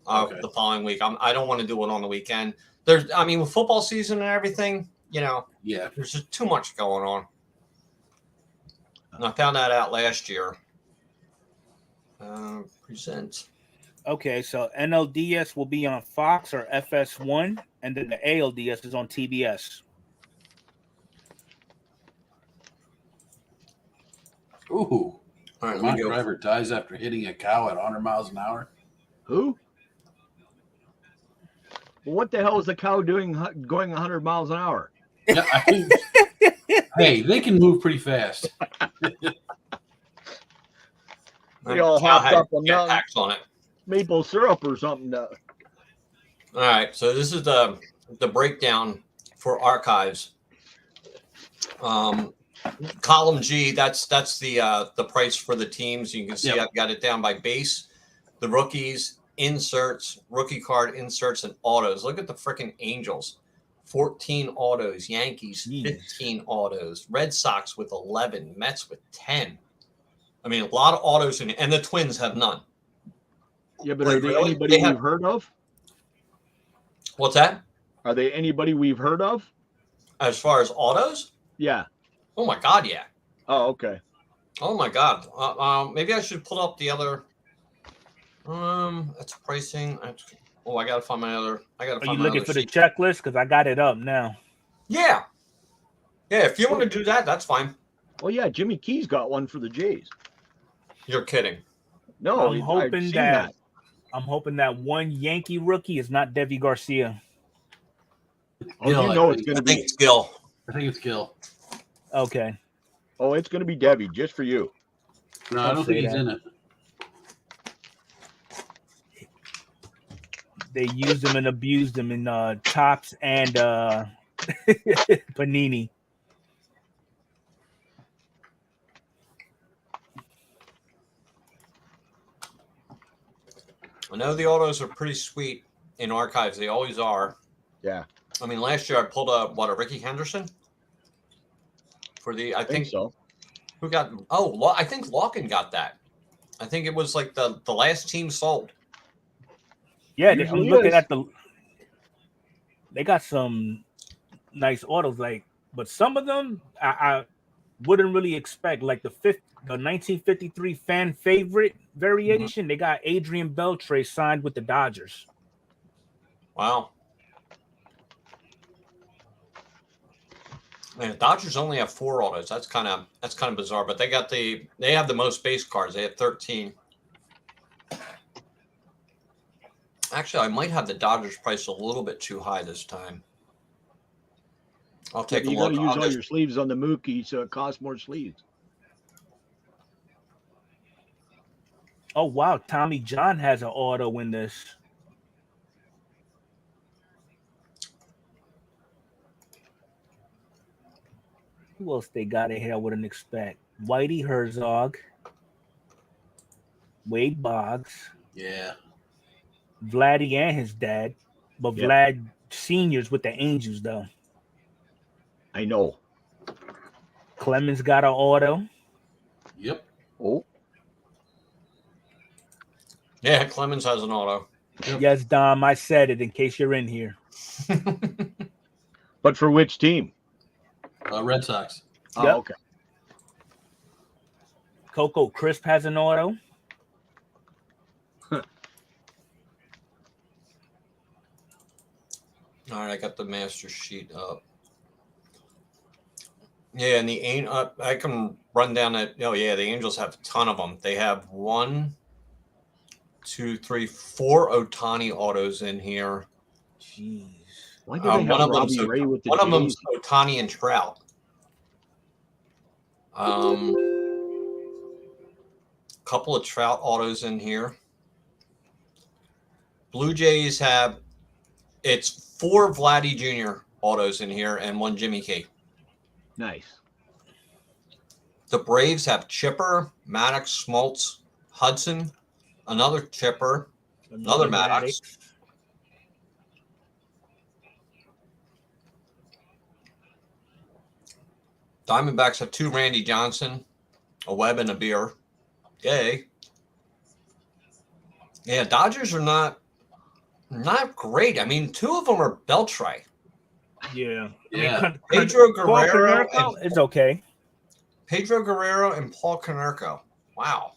Okay. the following week. I don't want to do it on the weekend. With football season and everything, Yeah. there's just too much going on. And I found that out last year. Present. Okay, so NLDS will be on Fox or FS1, and then the ALDS is on TBS. Ooh. All right, let Vermont me go. driver dies after hitting a cow at 100 miles an hour. Who? Well, what the hell is the cow doing going 100 miles an hour? Yeah. Hey, they can move pretty fast. They all Cow hopped had up on jetpacks on it. maple syrup or something. All right, so this is the breakdown for archives. Column G, that's the price for the teams. You can see Yep. I've got it down by base, the rookies, inserts, rookie card inserts, and autos. Look at the freaking Angels. 14 autos, Yankees, Jeez. 15 autos, Red Sox with 11, Mets with 10. I mean, a lot of autos, and the Twins have none. Yeah, but Like, are they really? anybody They have- we've heard of? What's that? Are they anybody we've heard of? As far as autos? Yeah. Oh my God, yeah. Oh, okay. Oh my God. Maybe I should pull up the other. That's pricing. I gotta find my other. I gotta Are find you my looking other for the sheet. checklist? Because I got it up now. Yeah. Yeah. If you want to do that, that's fine. Well, yeah, Jimmy Key's got one for the Jays. You're kidding. No, I'm I've hoping seen that I'm hoping that one Yankee rookie is not Devi Garcia. Oh, Gil, you I know think. it's going I to think be. it's Gil. I think it's Gil. Okay. Oh, it's going to be Debbie just for you. No, I Don't don't say think he's that. in it. They used him and abused him in Tops and Panini. I know the autos are pretty sweet in archives. They always are. Yeah, I mean, last year I pulled a Ricky Henderson for the. I think so. who got? I think Lawkin got that. I think it was like the last team sold. Yeah, I'm Usually looking is. at they got some nice autos, but some of them I wouldn't really expect. Like the 1953 fan favorite variation, They got Adrian Beltre signed with the Dodgers. Wow. Man, the Dodgers only have 4 autos. That's kind of bizarre. But they have the most base cards. They have 13. Actually, I might have the Dodgers price a little bit too high this time. I'll take a You got look. to use all your sleeves on the Mookie, so it costs more sleeves. Oh wow, Tommy John has an auto in this. Who else they got in here? I wouldn't expect. Whitey Herzog, Wade Boggs, Yeah. Vladdy and his dad, but Yep. Vlad Senior's with the Angels though. I know. Clemens got an auto. Yep. Oh, Yeah, Clemens has an auto. Yes, Dom, I said it in case you're in here. but for which team? Red Sox. Oh, Yep. okay. Coco Crisp has an auto. All right, I got the master sheet up. Yeah, and I can run down it. Oh, yeah, the Angels have a ton of them. They have 1, 2, 3, 4 Ohtani autos in here. Jeez. Why do they have Robbie Ray with the one of them's Jays? Ohtani and Trout. Couple of Trout autos in here. Blue Jays have it's 4 Vladdy Jr. autos in here and 1 Jimmy K. Nice. The Braves have Chipper, Maddox, Smoltz, Hudson, another Chipper, another Maddox. Diamondbacks have 2 Randy Johnson, a Webb, and a Beer. Yay. Yeah, Dodgers are not great. I mean, 2 of them are Beltray. Yeah. Yeah. Pedro Guerrero it's okay. Pedro Guerrero and Paul Konerko. Wow.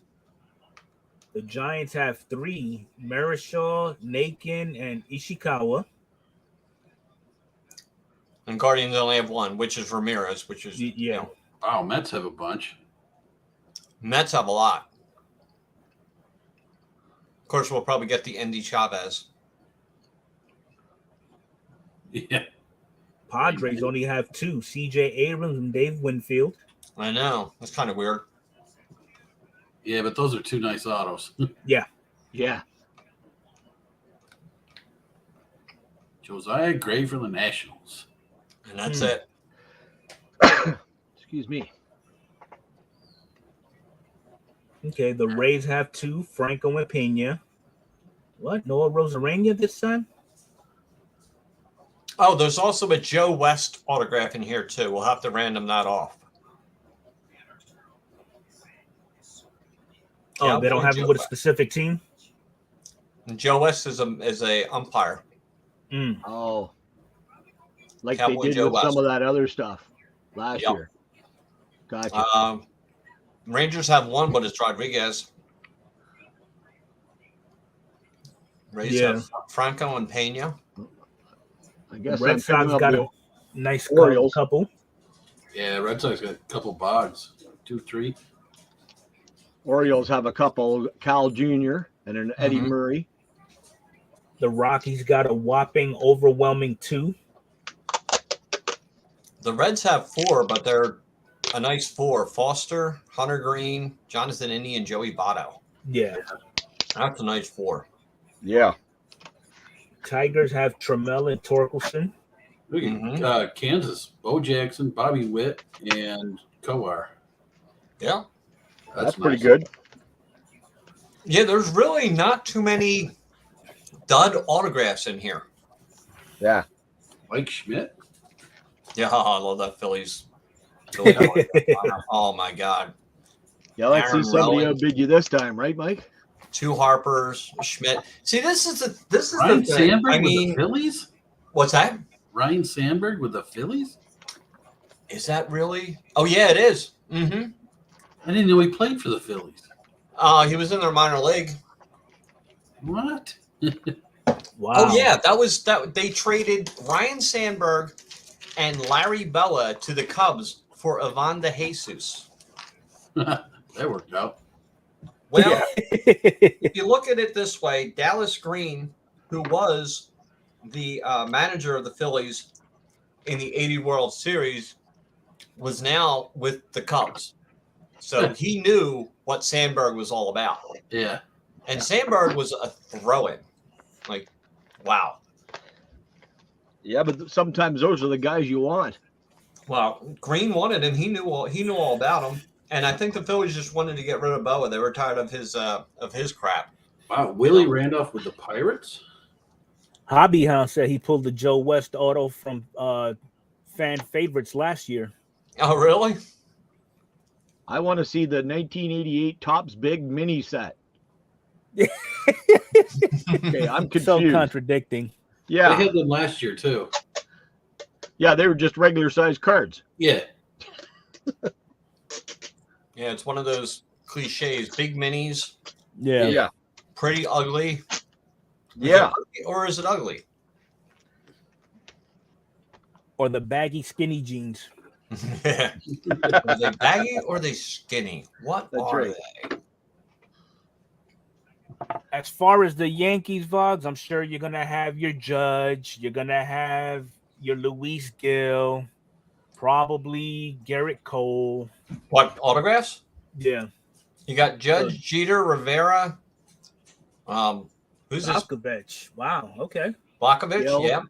The Giants have 3: Marichal, Nakin, and Ishikawa. And Guardians only have 1, which is Ramirez, which is Yeah. Wow, Mets have a bunch. Mets have a lot. Of course, we'll probably get the Andy Chavez. Yeah. Padres only have 2: CJ Abrams and Dave Winfield. I know. That's kind of weird. Yeah, but those are 2 nice autos. Yeah. Josiah Gray for the Nationals. And that's it. Excuse me. Okay, the Rays have 2: Franco and Pena. What? Noah Rosarena this time? Oh, there's also a Joe West autograph in here, too. We'll have to random that off. Oh, Yeah, they don't have Joe it with a West. specific team? And Joe West is a umpire. Mm. Oh, like Cowboy they did Joe with West. some of that other stuff last Yep. year. Gotcha. Rangers have 1, but it's Rodriguez. Rays have Franco and Pena. I guess Red I'm Sox picking up got the a nice Orioles. couple. Yeah, Red Sox got a couple Boggs. 2, 3. Orioles have a couple, Cal Jr. and an Eddie Mhm. Murray. The Rockies got a whopping, overwhelming 2. The Reds have 4, but they're a nice 4. Foster, Hunter Green, Jonathan Indy, and Joey Votto. Yeah. That's a nice 4. Yeah. Tigers have Trammell and Torkelson. Look at Kansas. Bo Jackson, Bobby Witt, and Kowar. Yeah. That's pretty nice. good. Yeah, there's really not too many dud autographs in here. Yeah. Mike Schmidt. Yeah, I love that Phillies. Autograph. Oh, my God. Yeah, let's Aaron see somebody Rowan. outbid you this time, right, Mike? 2 Harpers, Schmidt. See, this is Ryan the thing. Sandberg I with mean, the Phillies? what's that? Ryan Sandberg with the Phillies? Is that really? Oh, yeah, it is. Mm-hmm. I didn't know he played for the Phillies. He was in their minor league. What? Wow. Oh, yeah, that. They traded Ryan Sandberg and Larry Bella to the Cubs for Ivan De Jesus. That worked out. Well, if you look at it this way, Dallas Green, who was the manager of the Phillies in the 80 World Series, was now with the Cubs. So he knew what Sandberg was all about. Yeah. And Sandberg was a throw-in. Like, wow. Yeah, but sometimes those are the guys you want. Well, Green wanted him. He knew all about him. And I think the Phillies just wanted to get rid of Boa. They were tired of his crap. Wow. Willie Randolph with the Pirates? Hobby Hound said he pulled the Joe West auto from fan favorites last year. Oh, really? I want to see the 1988 Topps Big Mini set. Okay, I'm confused. So contradicting. Yeah, They had them last year too. yeah, they were just regular sized cards. Yeah. Yeah, it's one of those cliches. Big minis, Yeah. Yeah, pretty ugly. yeah. Or is it ugly? Or the baggy skinny jeans. Are they baggy or are they skinny? What That's are right. they? As far as the Yankees vlogs, I'm sure you're gonna have your Judge, you're gonna have your Luis Gill, probably Garrett Cole. What autographs? Yeah. You got Judge, Jeter, Rivera. Who's this? Malkovich. Wow. Okay. Blakovich, Gill. yeah.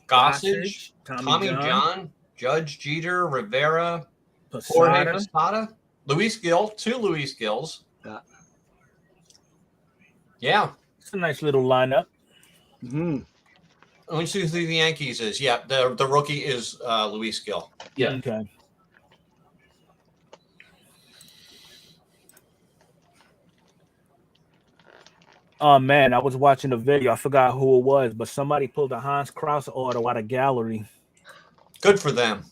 Gossage, Tommy John, Judge, Jeter, Rivera, Jorge Posada. Posada, Luis Gill, 2 Luis Gills. Yeah. Yeah. It's a nice little lineup. Mm-hmm. Let me see who the Yankees is. Yeah, the rookie is Luis Gill. Yeah. Okay. Oh man, I was watching a video. I forgot who it was, but somebody pulled a Hans Krause auto out of gallery. Good for them.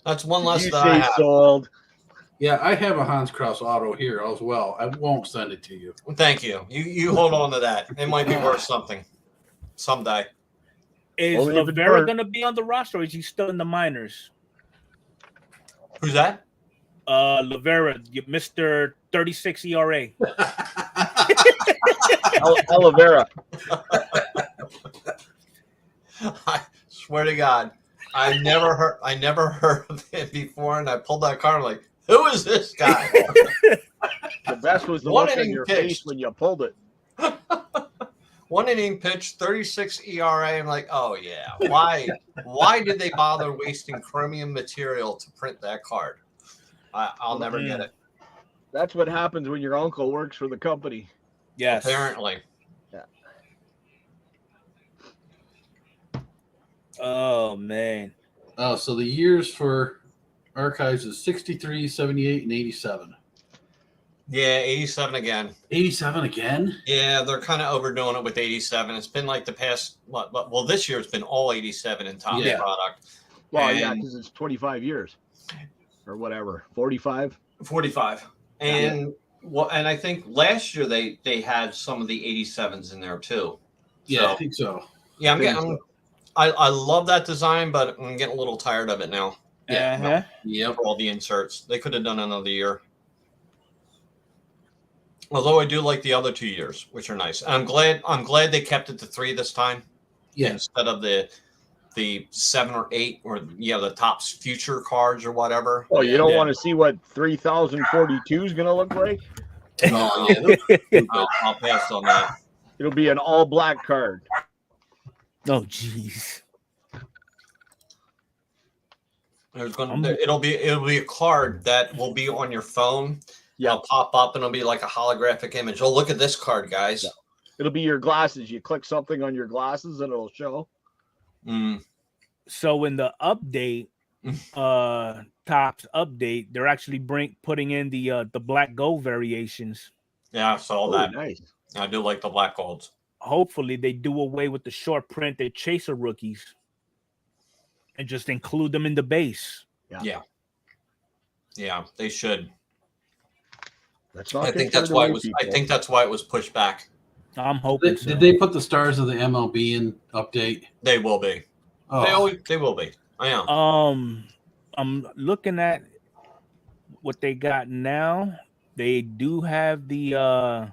That's one less You that I say have. sold. Yeah, I have a Hans Krause auto here as well. I won't send it to you. Thank you. You hold on to that. It might be worth something someday. Is Only if it's Rivera burnt. going to be on the roster, or is he still in the minors? Who's that? Rivera, Mr. 36 ERA. Oliveira. I swear to God, I never heard of him before, and I pulled that card like, who is this guy? The best was the One look on inning your pitch. face when you pulled it. 1 inning pitch, 36 ERA. I'm like, oh yeah. Why did they bother wasting chromium material to print that card? I'll never get it. That's what happens when your uncle works for the company. Yes. Apparently. Oh, man. Oh, so the years for archives is 63, 78, and 87. Yeah, 87 again. 87 again? Yeah, they're kind of overdoing it with 87. It's been like the past, well, this year it's been all 87 in top Yeah. product. Well, yeah, And- because it's 25 years or whatever. 45. 45. And and I think last year they had some of the 87s in there too. Yeah, So, I think so. yeah, I think so. I love that design, but I'm getting a little tired of it now. Yeah. Uh-huh. Yep. For all the inserts. They could have done another year. Although I do like the other 2 years, which are nice. And I'm glad they kept it to 3 this time. Yes. Instead of the 7 or 8 or the Topps future cards or whatever. Oh, you don't Yeah. want to see what 3042 is going to look like? Oh, yeah. I'll pass on that. It'll be an all black card. Oh, jeez. It'll be a card that will be on your phone. Yeah. It'll pop up and it'll be like a holographic image. Oh, look at this card, guys. Yeah. It'll be your glasses. You click something on your glasses and it'll show. Mm. So in the update, Topps update, they're actually putting in the black gold variations. Yeah, I saw Oh, that. nice. I do like the black golds. Hopefully they do away with the short printed chaser rookies and just include them in the base. Yeah, they should. That's not I think gonna that's turn why away it was. I people. think that's why it was pushed back. I'm hoping Did, so. did they put the stars of the MLB in update? They will be. Oh, They will be. I am. I'm looking at what they got now. They do have the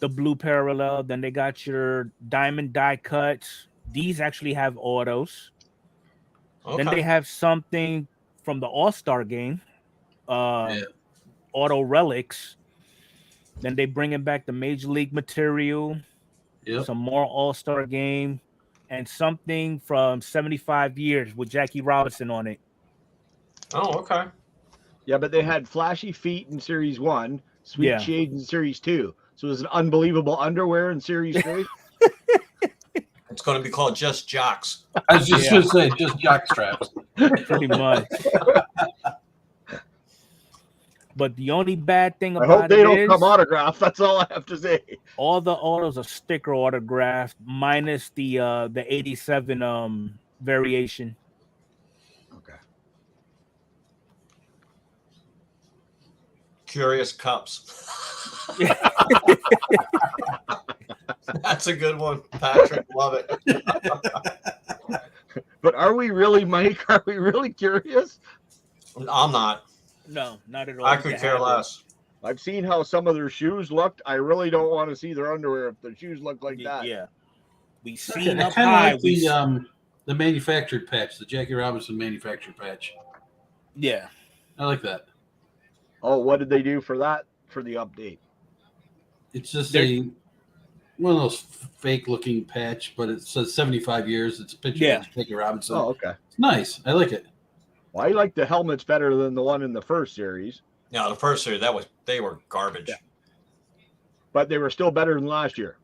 blue parallel. Then they got your diamond die cuts. These actually have autos. Okay. Then they have something from the All-Star game. Auto relics. Then they bringing back the Major League material. yep. Some more All-Star game. And something from 75 years with Jackie Robinson on it. Oh, okay. Yeah, but they had flashy feet in Series 1, sweet Yeah. shades in Series 2. So it was an unbelievable underwear in Series 3. It's going to be called Just Jocks. I was just going to say, just jock straps. Pretty much. But the only bad thing I about hope they it don't is come autographed. That's all I have to say. all the autos are sticker autographed, minus the 87 variation. Okay. Curious Cups. That's a good one, Patrick. Love it. But are we really, Mike? Are we really curious? I'm not. No, not at all. I You could can care have it. less. I've seen how some of their shoes looked. I really don't want to see their underwear if their shoes look like that. Yeah. We I seen kind up of high. like the manufactured patch, the Jackie Robinson manufactured patch. Yeah. I like that. Oh, what did they do for that for the update? It's just They're- one of those fake looking patch, but it says 75 years. It's a picture Yeah. of Jackie Robinson. Oh, okay. It's nice. I like it. Well, I like the helmets better than the one in the first series, No, the first series they were garbage. Yeah. but they were still better than last year.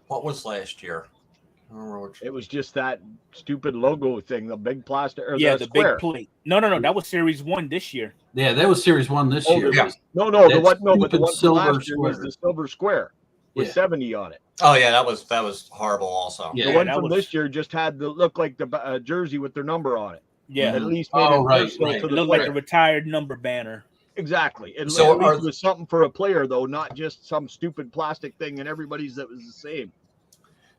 What was last year? I don't remember which. It was just that stupid logo thing, the big plastic or Yeah, the the square. big plate. No. That was series 1 this year. Yeah, that was Series 1 this Oh, year. yeah. No, the That one, but the stupid one from silver last year was square. the silver square with Yeah. 70 on it. Oh yeah, that was horrible. Also, Yeah. The one that from was- this year just had the look like the jersey with their number on it. Yeah. At least made Oh, it right, personal right. to It the looked player. like a retired number banner. Exactly. It, So at least are- it was something for a player, though, not just some stupid plastic thing and everybody's that was the same.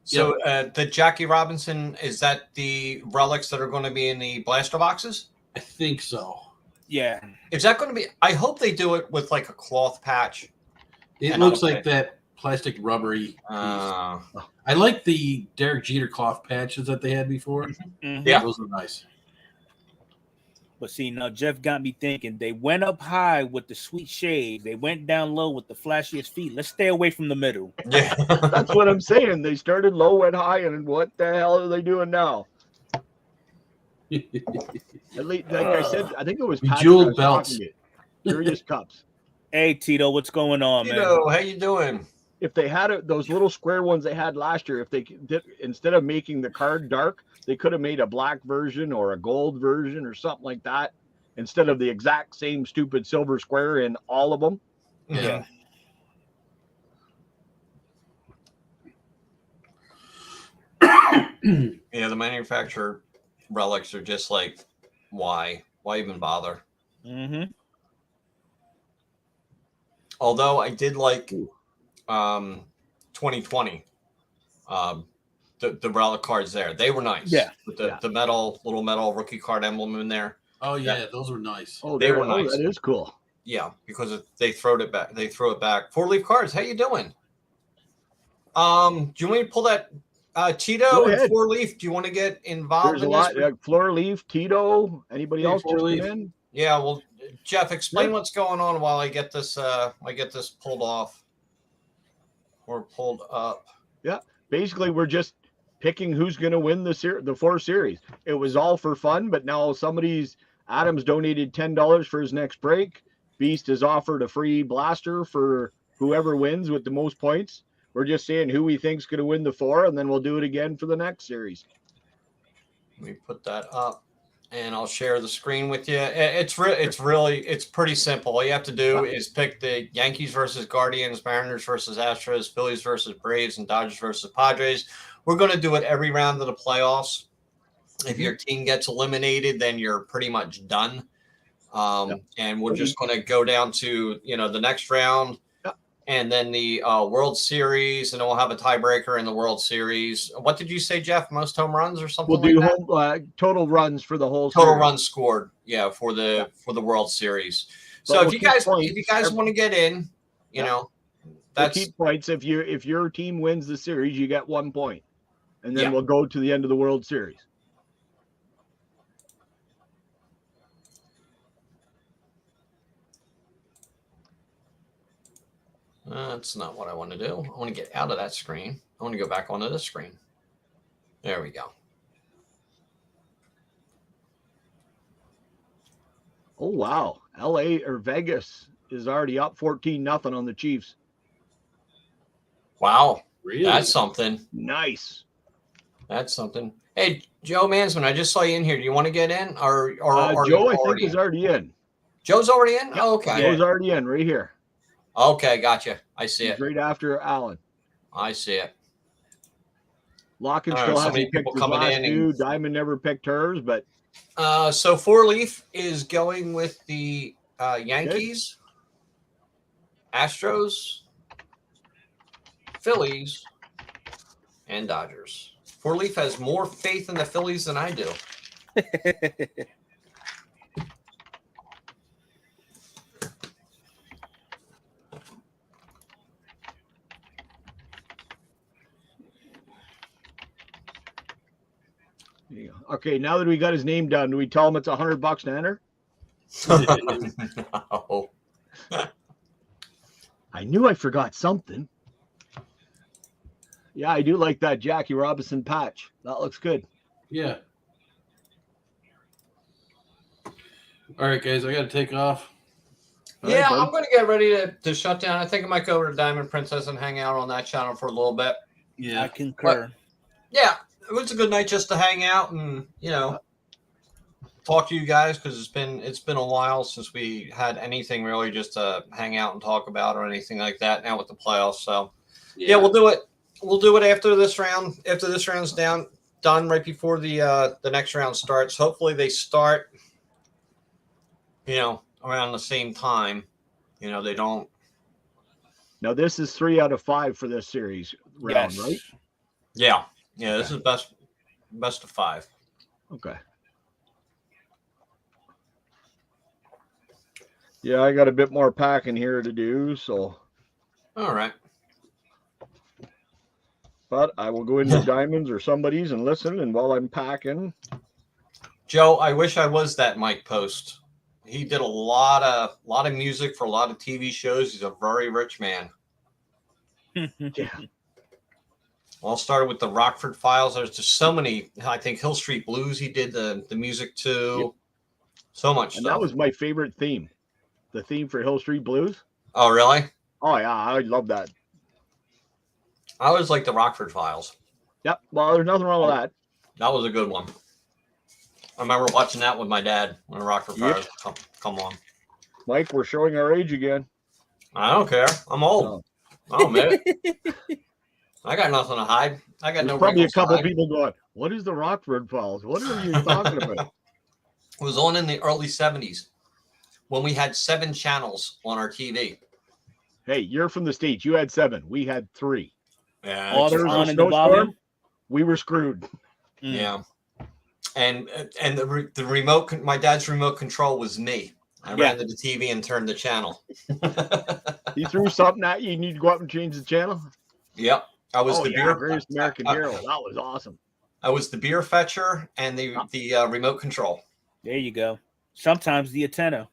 So the Jackie Robinson, is that the relics that are going to be in the blaster boxes? I think so. Yeah. Is that going to be? I hope they do it with like a cloth patch. It And looks okay. like that plastic rubbery piece. Uh, I like the Derek Jeter cloth patches that they had before. Mhm. Yeah. Those are nice. But see, now Jeff got me thinking. They went up high with the sweet shades. They went down low with the flashiest feet. Let's stay away from the middle. yeah. That's what I'm saying. They started low, went high, and what the hell are they doing now? At least, like I said, I think it was Patrick Bejeweled I was belts. talking to. Curious Cups. Hey, Tito, what's going on, man? Tito, how you doing? If they had those little square ones they had last year, if they did, instead of making the card dark, they could have made a black version or a gold version or something like that instead of the exact same stupid silver square in all of them. Yeah. Yeah, the manufacturer relics are just like, why? Why even bother? Mm-hmm. Although I did like 2020, the relic cards there. They were nice. Yeah. With the little metal rookie card emblem in there. Oh yeah, those were nice. Oh, They were nice. That is cool. Yeah, because they throw it back. They throw it back. 4-leaf cards. How you doing? Do you want me to pull that Tito Go and ahead. 4-leaf? Do you want to get involved There's a in lot. this? Like Floor Leaf, Tito, anybody Hey, else just Floor come Leaf. in? Yeah, well, Jeff, explain Yeah. what's going on while I get this. Pulled off or pulled up. Basically, we're just picking who's going to win the 4 series. It was all for fun, but now Adams donated $10 for his next break. Beast has offered a free blaster for whoever wins with the most points. We're just saying who we think's going to win the 4, and then we'll do it again for the next series. Let me put that up, and I'll share the screen with you. It's pretty simple. All you have to do is pick the Yankees versus Guardians, Mariners versus Astros, Phillies versus Braves, and Dodgers versus Padres. We're going to do it every round of the playoffs. If your team gets eliminated, then you're pretty much done. And we're just going to go down to the next round. And then the World Series, and then we'll have a tiebreaker in the World Series. What did you say, Jeff? Most home runs or something? We'll do like that? total runs for the whole Total series. runs scored. Yeah, for the World Series. But So we'll if you keep guys points. want to get in, We'll that's keep points. If your team wins the series, you get 1 point, and then Yeah. we'll go to the end of the World Series. that's not what I want to do. I want to get out of that screen. I want to go back onto this screen. There we go. Oh wow, LA or Vegas is already up 14-0 on the Chiefs. Wow, Really? that's something. Nice. That's something. Hey, Joe Mansman, I just saw you in here. Do you want to get in, or Joe, I think, already is in? already in. Joe's already in. Yep. Oh, okay. Joe's already in right here. Okay, gotcha. I see He's it. right after Alan. I see it. Locken All right, still so many hasn't people picked his coming last in two. Diamond never picked hers, but So Four Leaf is going with the Yankees, Astros, Phillies, and Dodgers. Four Leaf has more faith in the Phillies than I do. yeah. Okay, now that we got his name done, do we tell him it's $100 to enter? No. I knew I forgot something. Yeah, I do like that Jackie Robinson patch. That looks good. Yeah. All right, guys, I got to take off. All Yeah, right, buddy. I'm going to get ready to shut down. I think I might go over to Diamond Princess and hang out on that channel for a little bit. I concur. Yeah, it was a good night just to hang out and talk to you guys, because it's been a while since we had anything really just to hang out and talk about or anything like that. Now with the playoffs, so yeah, we'll do it. We'll do it after this round. After this round's done right before the next round starts. Hopefully they start, around the same time. They don't. Now this is 3 out of 5 for this series round, Yes. right? Yeah. This is best of 5. Okay. Yeah, I got a bit more packing here to do, so. All right. But I will go into Diamonds or somebody's and listen. And while I'm packing, Joe, I wish I was that Mike Post. He did a lot of music for a lot of TV shows. He's a very rich man. yeah, All started with the Rockford Files. There's just so many. I think Hill Street Blues. He did the music to. Yep. So much and stuff. that was my favorite theme. The theme for Hill Street Blues. Oh, really? Oh yeah, I love that. I always like the Rockford Files. Yep. Well, there's nothing wrong with that. That was a good one. I remember watching that with my dad when the Rockford Yep. Files come on. Mike, we're showing our age again. I don't care. I'm old. Oh man, I got nothing to hide. I got There's no. probably a wrinkles to couple hide. people going, "What is the Rockford Files? What are you talking about?" It was on in the early 70s when we had 7 channels on our TV. Hey, you're from the States. You had 7. We had 3. Yeah, All There the was on a in the volume. snowstorm. We were screwed. yeah. And the remote, my dad's remote control was me. I ran to the TV and turned the channel. He threw something at you. You need to go up and change the channel. Yep, I was the beer. Greatest American Hero. That was awesome. I was the beer fetcher and the remote control. There you go. Sometimes the antenna.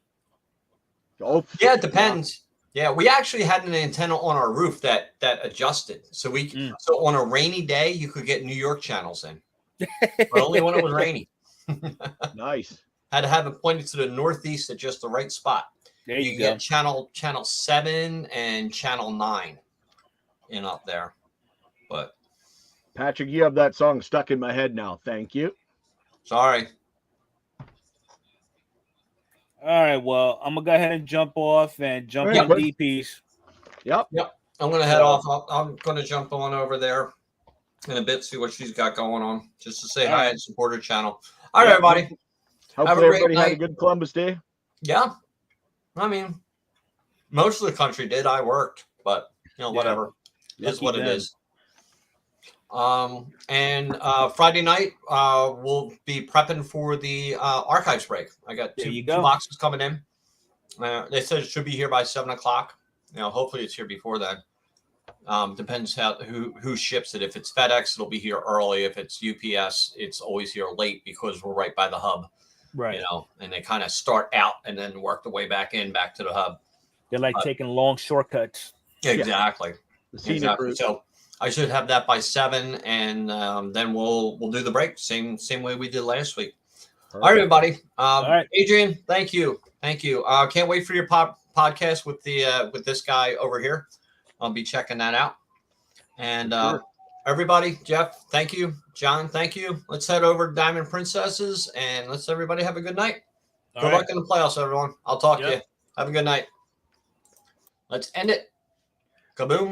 Oh, Yeah, it depends. Yeah, we actually had an antenna on our roof that adjusted. So so on a rainy day, you could get New York channels in, but only when it was rainy. Nice. Had to have it pointed to the northeast at just the right spot. There You you get go. channel 7 and channel 9 in up there. But Patrick, you have that song stuck in my head now. Thank you. sorry. All right. Well, I'm gonna go ahead and jump off and jump Yeah, on but- DPs. Yep. I'm going to head off. I'm going to jump on over there in a bit, see what she's got going on, just to say hi and support her channel. All right, everybody. Have a Hopefully great everybody had a night. good Columbus Day. Yeah. I mean, most of the country did. I worked, but whatever. It is Lucky what it them. is. And Friday night, we'll be prepping for the archives break. I got There you two go. boxes coming in. They said it should be here by 7:00. Hopefully it's here before then. Depends who ships it. If it's FedEx, it'll be here early. If it's UPS, it's always here late because we're right by the hub. Right. And they kind of start out and then work the way back to the hub. They're like taking long shortcuts. Exactly. The scenic Exactly. route. So I should have that by 7, and then we'll do the break same way we did last week. All right, everybody. All right. Adrian, thank you. Can't wait for your podcast with this guy over here. I'll be checking that out. And Sure. Everybody, Jeff, thank you. John, thank you. Let's head over to Diamond Princesses and let's everybody have a good night. Good luck in the playoffs, everyone. I'll talk to you. Have a good night. Let's end it. Kaboom.